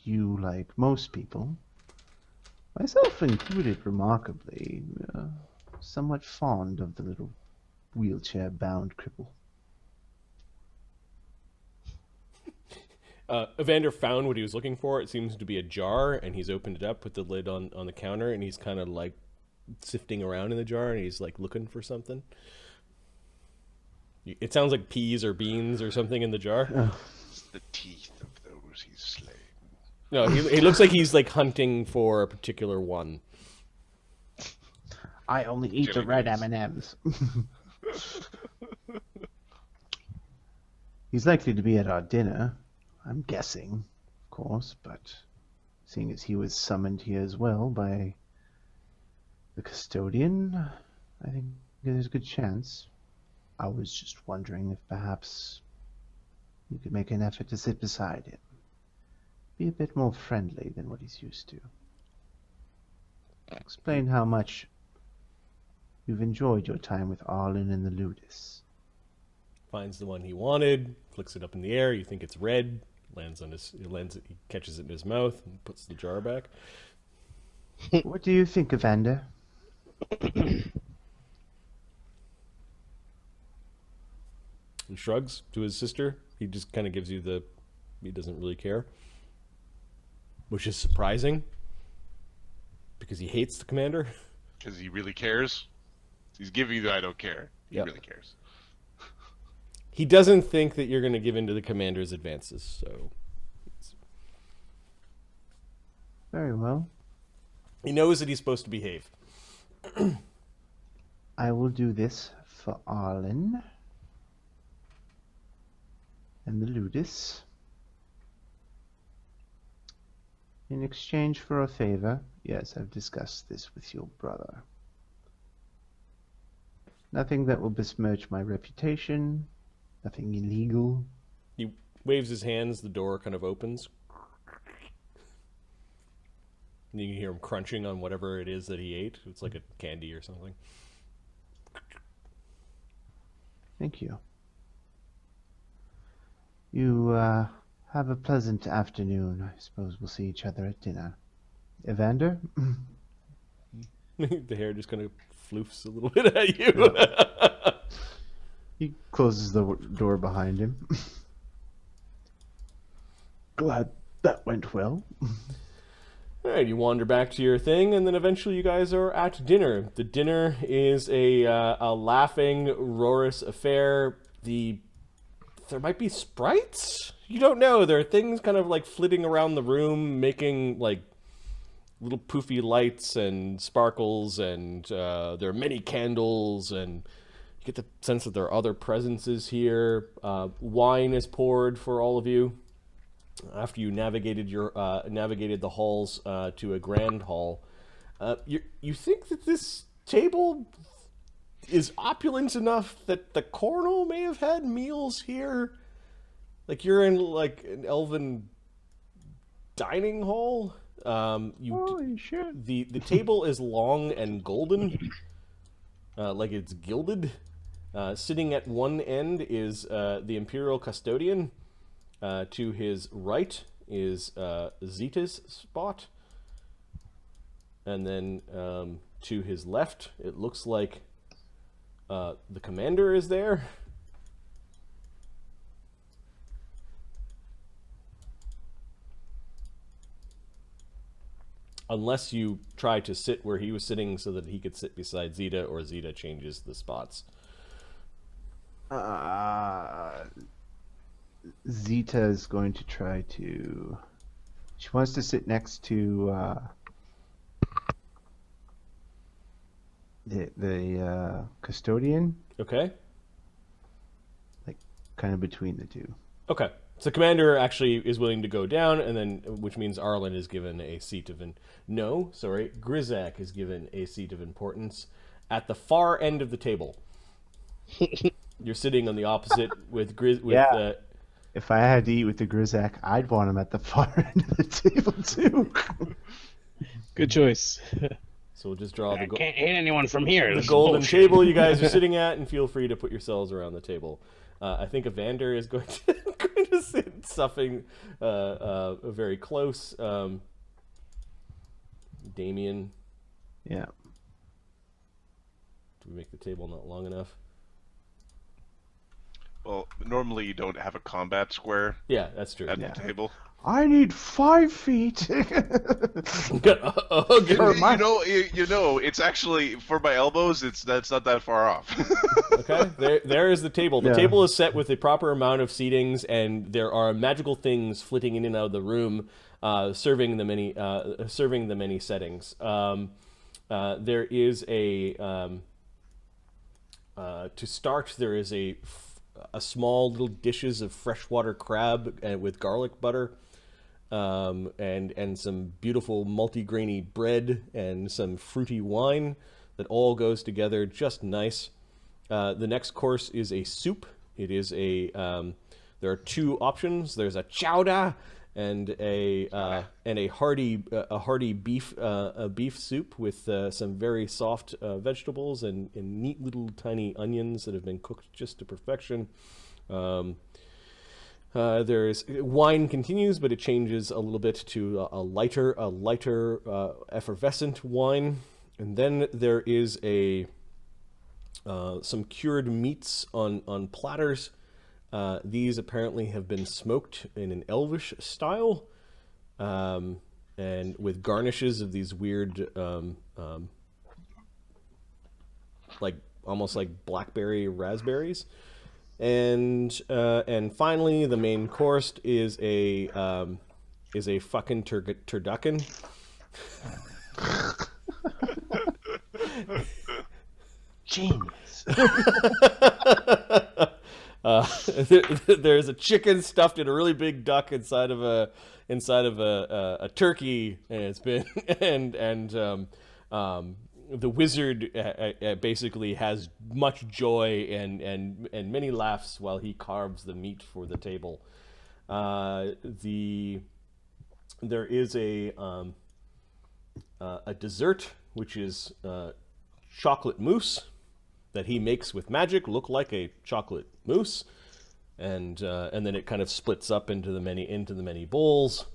you, like most people, myself included remarkably, somewhat fond of the little wheelchair-bound cripple. Evander found what he was looking for. It seems to be a jar, and he's opened it up, put the lid on the counter, and he's kind of like sifting around in the jar, and he's like looking for something. It sounds like peas or beans or something in the jar. It's the teeth of those he's slain. No, he looks like he's like hunting for a particular one. I only eat the red M&Ms. He's likely to be at our dinner, I'm guessing, of course, but seeing as he was summoned here as well by the custodian, I think there's a good chance. I was just wondering if perhaps you could make an effort to sit beside him. Be a bit more friendly than what he's used to. Explain how much you've enjoyed your time with Arlen and the Ludus. Finds the one he wanted, flicks it up in the air. You think it's red. He catches it in his mouth and puts the jar back. What do you think, Evander? He shrugs to his sister. He just kind of gives you he doesn't really care. Which is surprising. Because he hates the commander. Because he really cares. He's giving you the I don't care. He Yep. really cares. He doesn't think that you're going to give in to the commander's advances, so... Very well. He knows that he's supposed to behave. I will do this for Arlen and the Ludus. In exchange for a favor, yes, I've discussed this with your brother. Nothing that will besmirch my reputation, nothing illegal. He waves his hands, the door kind of opens. And you can hear him crunching on whatever it is that he ate. It's like a candy or something. Thank you. You, have a pleasant afternoon. I suppose we'll see each other at dinner. Evander? The hair just kind of floofs a little bit at you. He closes the door behind him. Glad that went well. All right, you wander back to your thing, and then eventually you guys are at dinner. The dinner is a laughing, roarous affair. There might be sprites? You don't know. There are things kind of like flitting around the room, making like little poofy lights and sparkles, and there are many candles, and you get the sense that there are other presences here. Wine is poured for all of you. After you navigated the halls to a grand hall, you think that this table is opulent enough that the Cornel may have had meals here. Like you're in like an elven dining hall. Holy shit! The table is long and golden, like it's gilded. Sitting at one end is the Imperial Custodian. To his right is Zita's spot. And then to his left, it looks like the commander is there. Unless you try to sit where he was sitting so that he could sit beside Zita, or Zita changes the spots. Zita is going to try to... She wants to sit next to the custodian. Okay. Like, kind of between the two. Okay. So commander actually is willing to go down, and then, which means Arlen is given a seat of Grizaak is given a seat of importance at the far end of the table. You're sitting on the opposite with Yeah. If I had to eat with the Grizaak, I'd want him at the far end of the table too. Good choice. So we'll just draw I can't hit anyone from here. the This is golden bullshit. table you guys are sitting at, and feel free to put yourselves around the table. I think Evander is going to sit stuffing very close. Damien. Yeah. Do we make the table not long enough? Well, normally you don't have a combat square Yeah, that's true. at Yeah. the table. I need 5 feet. You Okay. know, it's actually for my elbows. That's not that far off. Okay, there is the table. The Yeah. table is set with the proper amount of seatings, and there are magical things flitting in and out of the room, serving the many settings. There is to start. There is a small little dishes of freshwater crab with garlic butter, and some beautiful multi-grainy bread and some fruity wine that all goes together just nice. The next course is a soup. It is there are 2 options. There's a chowder and a hearty beef soup with some very soft vegetables and neat little tiny onions that have been cooked just to perfection. There's wine continues, but it changes a little bit to a lighter effervescent wine, and then there is some cured meats on platters. These apparently have been smoked in an elvish style, and with garnishes of these weird, like almost like blackberry raspberries. And finally, the main course is a fucking turducken. Genius. There's a chicken stuffed in a really big duck inside of a turkey, and it's been and the wizard basically has much joy and many laughs while he carves the meat for the table. There is a dessert, which is chocolate mousse that he makes with magic look like a chocolate mousse, and then it kind of splits up into the many bowls.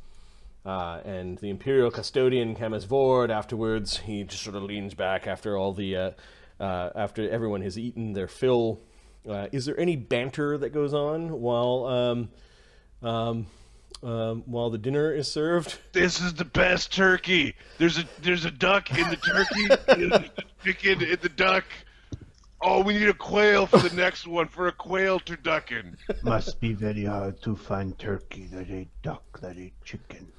And the Imperial Custodian Kamas Vord, afterwards, he just sort of leans back after all the after everyone has eaten their fill. Is there any banter that goes on while the dinner is served? This is the best turkey. There's a duck in the turkey. There's a chicken in the duck. Oh, we need a quail for the next one, for a quail turducken. Must be very hard to find turkey that ate duck that ate chicken.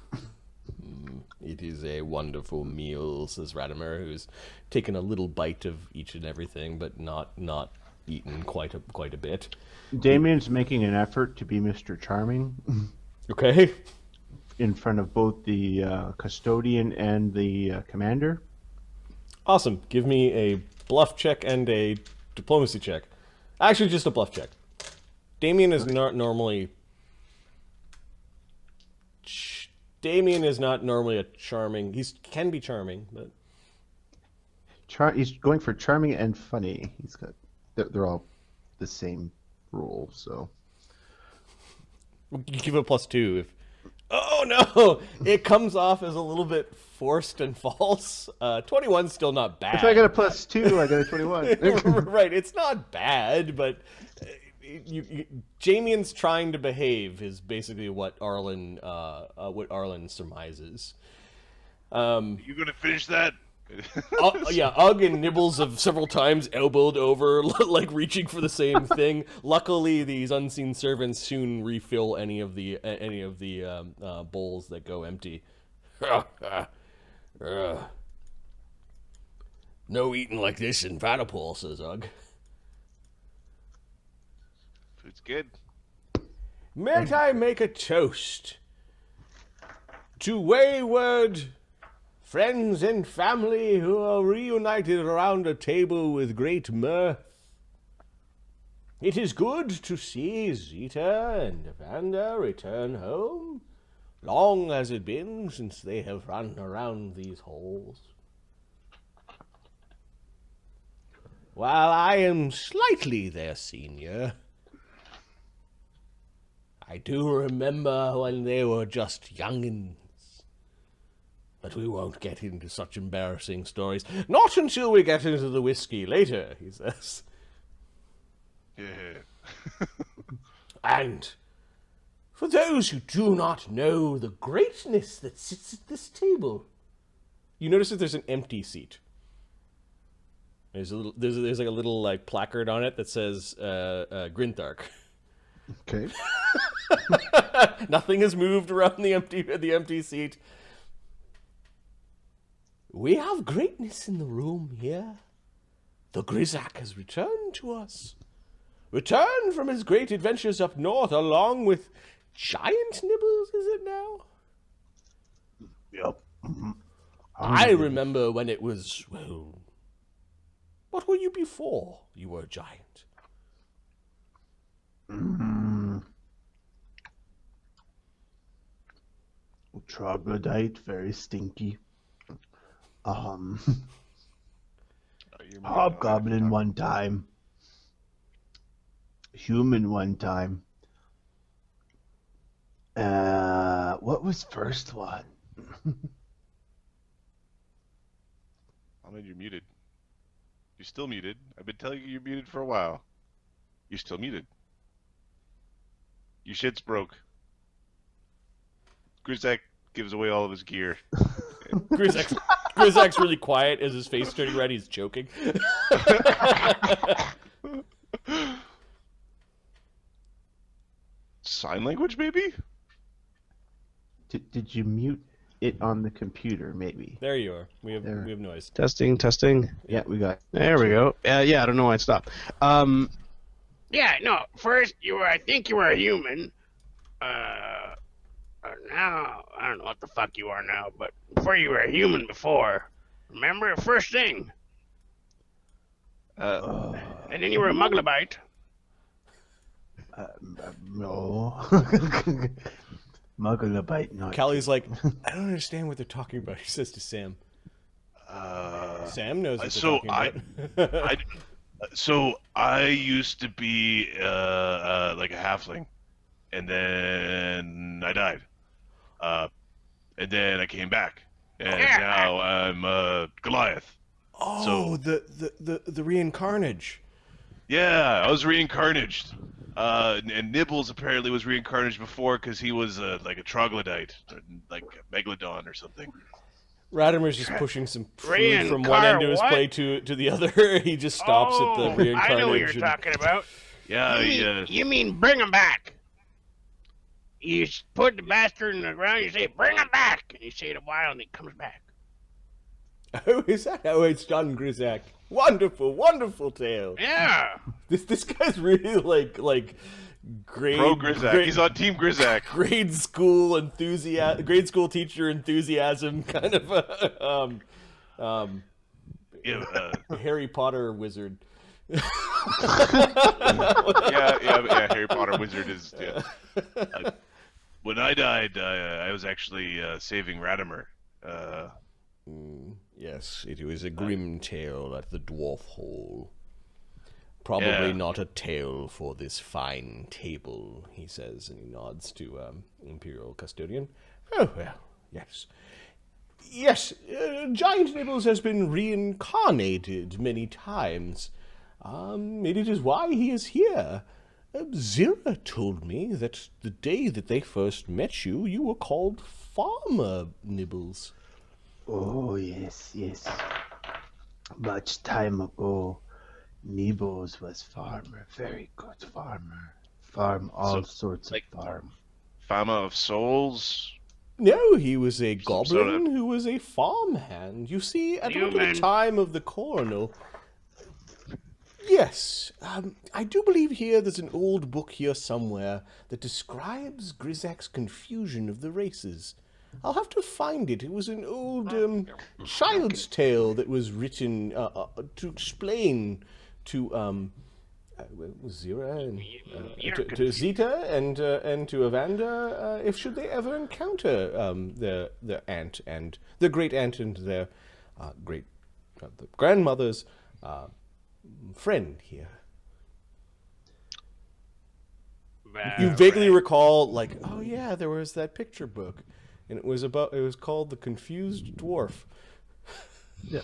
It is a wonderful meal, says Radimer, who's taken a little bite of each and everything, but not eaten quite a bit. Damien's making an effort to be Mr. Charming Okay. in front of both the custodian and the commander. Awesome. Give me a bluff check and a diplomacy check. Actually, just a bluff check. Damien is not normally... Damien is not normally a charming... He can be charming, but... He's going for charming and funny. He's got... They're all the same rule, so... You give it a +2 if... Oh no! It comes off as a little bit forced and false. 21's still not bad. If I got a +2, I got a 21. Right, it's not bad, but Jamien's trying to behave is basically what Arlen surmises. You gonna finish that? Yeah, Ugg and Nibbles have several times elbowed over, like reaching for the same thing. Luckily, these unseen servants soon refill any of the bowls that go empty. No eating like this in Vatapol, says Ugg. It's good. Might I make a toast to wayward friends and family who are reunited around a table with great mirth? It is good to see Zita and Evander return home. Long has it been since they have run around these halls. While I am slightly their senior, I do remember when they were just youngins. But we won't get into such embarrassing stories. Not until we get into the whiskey later, he says. Yeah. And for those who do not know the greatness that sits at this table, you notice that there's an empty seat. There's like a little placard on it that says Grinthark. Okay. Nothing has moved around the empty seat. We have greatness in the room here. The Grizaak has returned to us. Returned from his great adventures up north, along with Giant Nibbles, is it now? Yep. I remember when it was, well... What were you before you were a giant? Troglodyte, very stinky. You're Hobgoblin one time. Human one time. What was first one? Ahmed, you're muted. You're still muted. I've been telling you you're muted for a while. You're still muted. Your shit's broke. Grizaak gives away all of his gear. Grizaak's really quiet as his face turning red. He's choking. Sign language, maybe? Did you mute it on the computer, maybe? There you are. We have noise. Testing. Yeah, we got. There we go. Yeah, I don't know why it stopped. Yeah, no, first I think you were a human. Now, I don't know what the fuck you are now, but before you were a human before. Remember? First thing. And then you were a Muglabite. No. Muglabite, not. Callie's like, I don't understand what they're talking about. He says to Sam. Sam knows what they're talking about. So I used to be like a halfling, and then I died, and then I came back, and now I'm Goliath. Oh, the reincarnage. Yeah, I was reincarnated. And Nibbles apparently was reincarnated before because he was like a troglodyte, like a megalodon or something. Radimer's just pushing some food from one end of his plate to the other. He just stops at the reincarnage. I know what you're talking about. Yeah, You mean bring him back. You put the bastard in the ground, you say, bring him back. And you say it a while, and he comes back. Oh, is that how it's done, Grizaak? Wonderful, wonderful tale. Yeah. This guy's really like grade Pro Grizaak. He's on Team Grizaak. grade school teacher enthusiasm kind of Harry Potter wizard. yeah. Harry Potter wizard is. Yeah. When I died, I was actually saving Radimer. Yes, it was a grim tale at the dwarf hole. Probably not a tale for this fine table, he says, and he nods to Imperial Custodian. Oh, well, yes. Yes, Giant Nibbles has been reincarnated many times. It is why he is here. Zyra told me that the day that they first met you, you were called Farmer Nibbles. Oh, yes. Much time ago, Nibbles was farmer, very good farmer. Farm all sorts of farm. Fama of Souls? No, he was a goblin who was a farmhand. You see, at the time of the coronal... Yes, I do believe here there's an old book here somewhere that describes Grizaak's confusion of the races. I'll have to find it. It was an old child's tale that was written to explain to Zyra and to Zita and to Evander if should they ever encounter their aunt and their great aunt and their great the grandmother's friend here. You vaguely recall, like, oh yeah, there was that picture book. And it was called The Confused Dwarf. Yeah.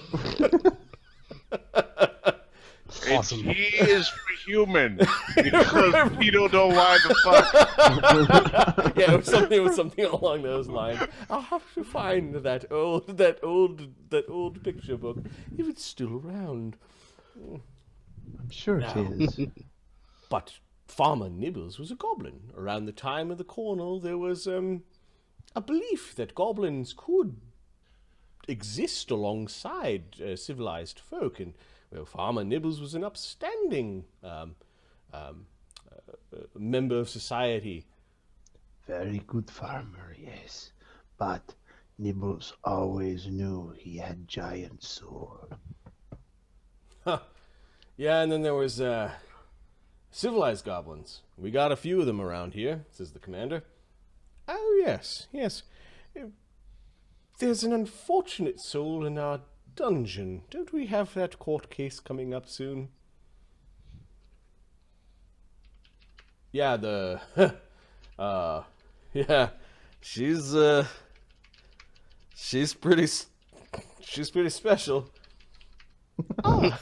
Awesome. He is human because we don't know why the fuck. Yeah, it was something along those lines. I'll have to find that old picture book if it's still around. I'm sure it is. But Farmer Nibbles was a goblin. Around the time of the coronal, there was a belief that goblins could exist alongside civilized folk, and well, Farmer Nibbles was an upstanding member of society. Very good farmer, yes. But Nibbles always knew he had giant sword. Huh. Yeah, and then there was civilized goblins. We got a few of them around here, says the commander. Oh, yes. There's an unfortunate soul in our dungeon. Don't we have that court case coming up soon? Yeah, yeah, she's pretty special. Ah.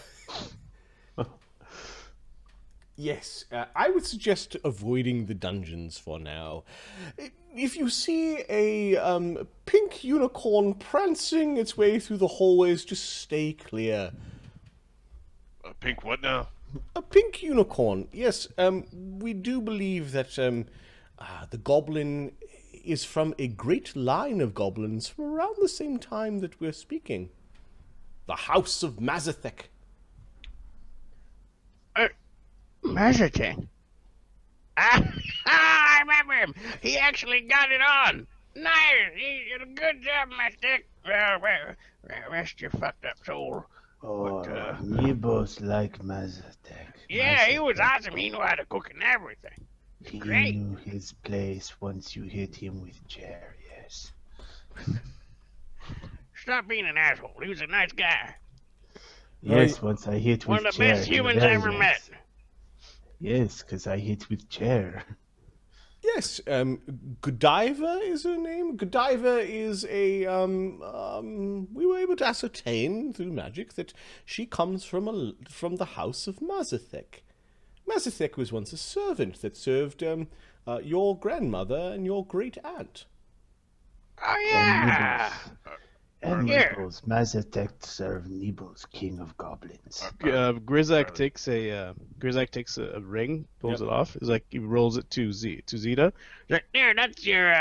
Yes, I would suggest avoiding the dungeons for now. If you see a pink unicorn prancing its way through the hallways, just stay clear. A pink what now? A pink unicorn, yes. We do believe that the goblin is from a great line of goblins from around the same time that we're speaking. The House of Mazathic. Magistrate. I remember him. He actually got it on. Nice. You did a good job, Magistrate. Well, rest your fucked up soul. Oh, Nibbles like Mazatec. Yeah, he was awesome. He knew how to cook and everything. He Great. knew his place once you hit him with chair, yes. Stop being an asshole. He was a nice guy. Yes, once I hit with chair. One of the best humans I ever met. Yes, because I hit with chair. Yes, Godiva is her name. Godiva is a, we were able to ascertain through magic that she comes from the house of Mazathic. Mazathic was once a servant that served, your grandmother and your great-aunt. Oh, yeah! And Here. Nibbles, Mazatec serve Nibbles, king of goblins. Grizaak takes a ring, pulls it off. It's like he rolls it to Zeta. There, that's your,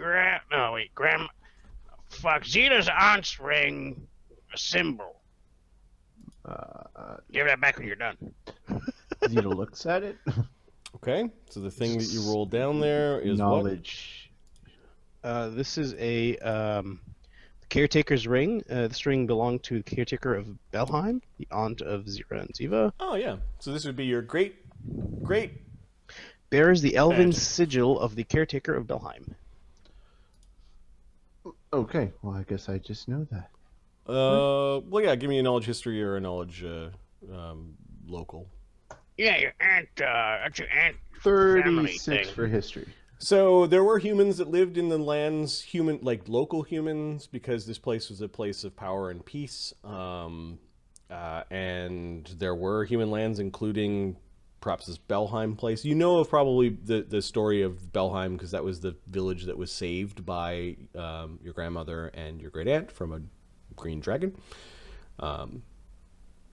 grandma. Fuck, Zeta's aunt's ring, a symbol. Give that back when you're done. Zeta looks at it. Okay, so the thing that you rolled down there is Knowledge. This is a caretaker's ring. This ring belonged to the caretaker of Belheim, the aunt of Zyra and Ziva. What? Oh, yeah. So this would be your great... Bears the elven sigil of the caretaker of Belheim. Okay, well, I guess I just know that. Well, yeah, give me a knowledge history or a knowledge, local. Yeah, your aunt, that's your aunt family 36 thing. for history. So there were humans that lived in the lands, local humans, because this place was a place of power and peace. And there were human lands, including perhaps this Belheim place. You know of probably the story of Belheim, because that was the village that was saved by your grandmother and your great aunt from a green dragon.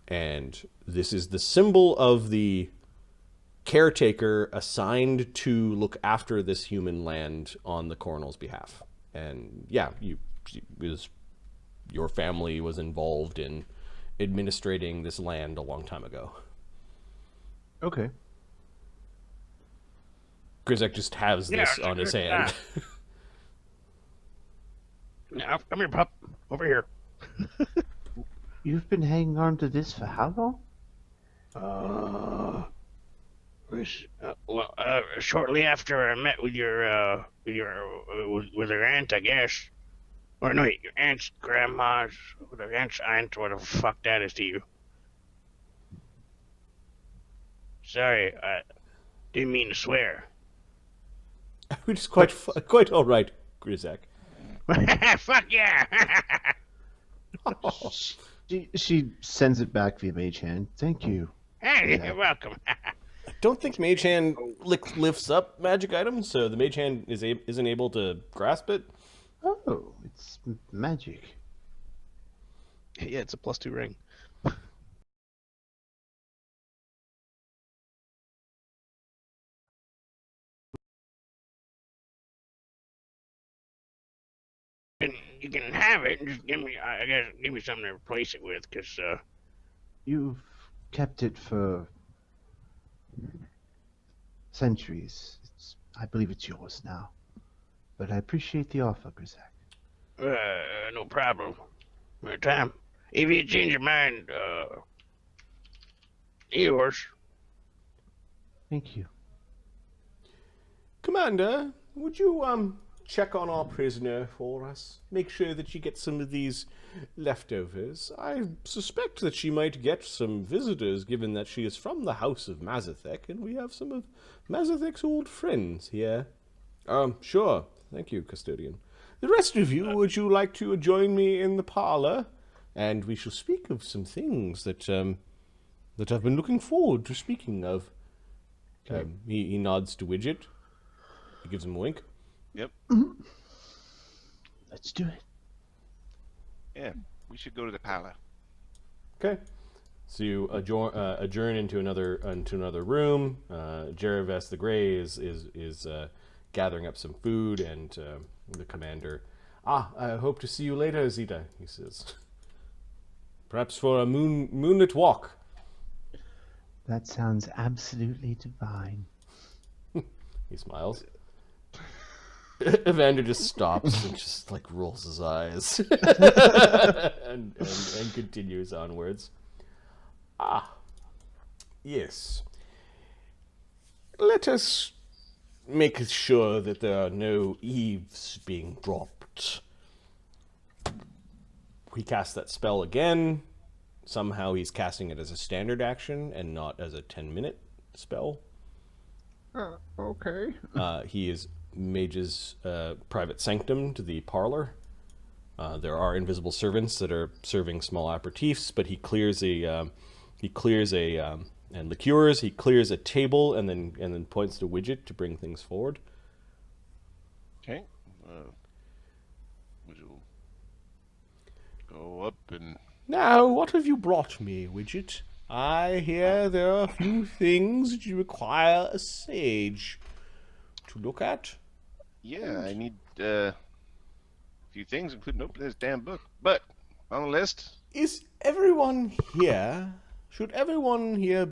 And this is the symbol of the caretaker assigned to look after this human land on the Coronel's behalf. And yeah, your family was involved in administrating this land a long time ago. Okay. Grizaak just has this on his hand. Now, come here, pup. Over here. You've been hanging on to this for how long? Shortly after I met with your aunt, I guess. Or no, your aunt's grandma's, or your aunt's aunt, whatever the fuck that is to you. Sorry, I didn't mean to swear. Which is quite all right, Grizaak. Fuck yeah! She sends it back via mage hand. Thank you. Hey, you're welcome. I don't think Mage Hand lifts up magic items, so the Mage Hand isn't able to grasp it. Oh, it's magic. Yeah, it's a +2 ring. You can have it, and just give me something to replace it with, because, You've kept it for centuries. I believe it's yours now. But I appreciate the offer, Grizaak. no problem. Time. If you change your mind, yours. Thank you. Commander, would you check on our prisoner for us? Make sure that she gets some of these leftovers. I suspect that she might get some visitors, given that she is from the house of Mazathic, and we have some of Mazathic's old friends here. Sure. Thank you, Custodian. The rest of you, would you like to join me in the parlor? And we shall speak of some things that I've been looking forward to speaking of. Okay. He nods to Widget. He gives him a wink. Yep. Let's do it. Yeah, we should go to the palace. Okay. So you adjourn into another room. Jeraves the Grey is gathering up some food, and the commander. I hope to see you later, Zeta, he says. Perhaps for a moonlit walk. That sounds absolutely divine. He smiles. Evander just stops and just rolls his eyes and continues onwards. Yes. Let us make sure that there are no eaves being dropped. He casts that spell again. Somehow he's casting it as a standard action and not as a 10-minute spell. Okay. He is Mage's private sanctum to the parlor. There are invisible servants that are serving small aperitifs, but he clears and liqueurs. He clears a table and then points to Widget to bring things forward. Okay. Would you go up and... Now, what have you brought me, Widget? I hear there are a few things that you require a sage to look at. Yeah, I need a few things, including opening this damn book. But on the list... Is everyone here? Should everyone here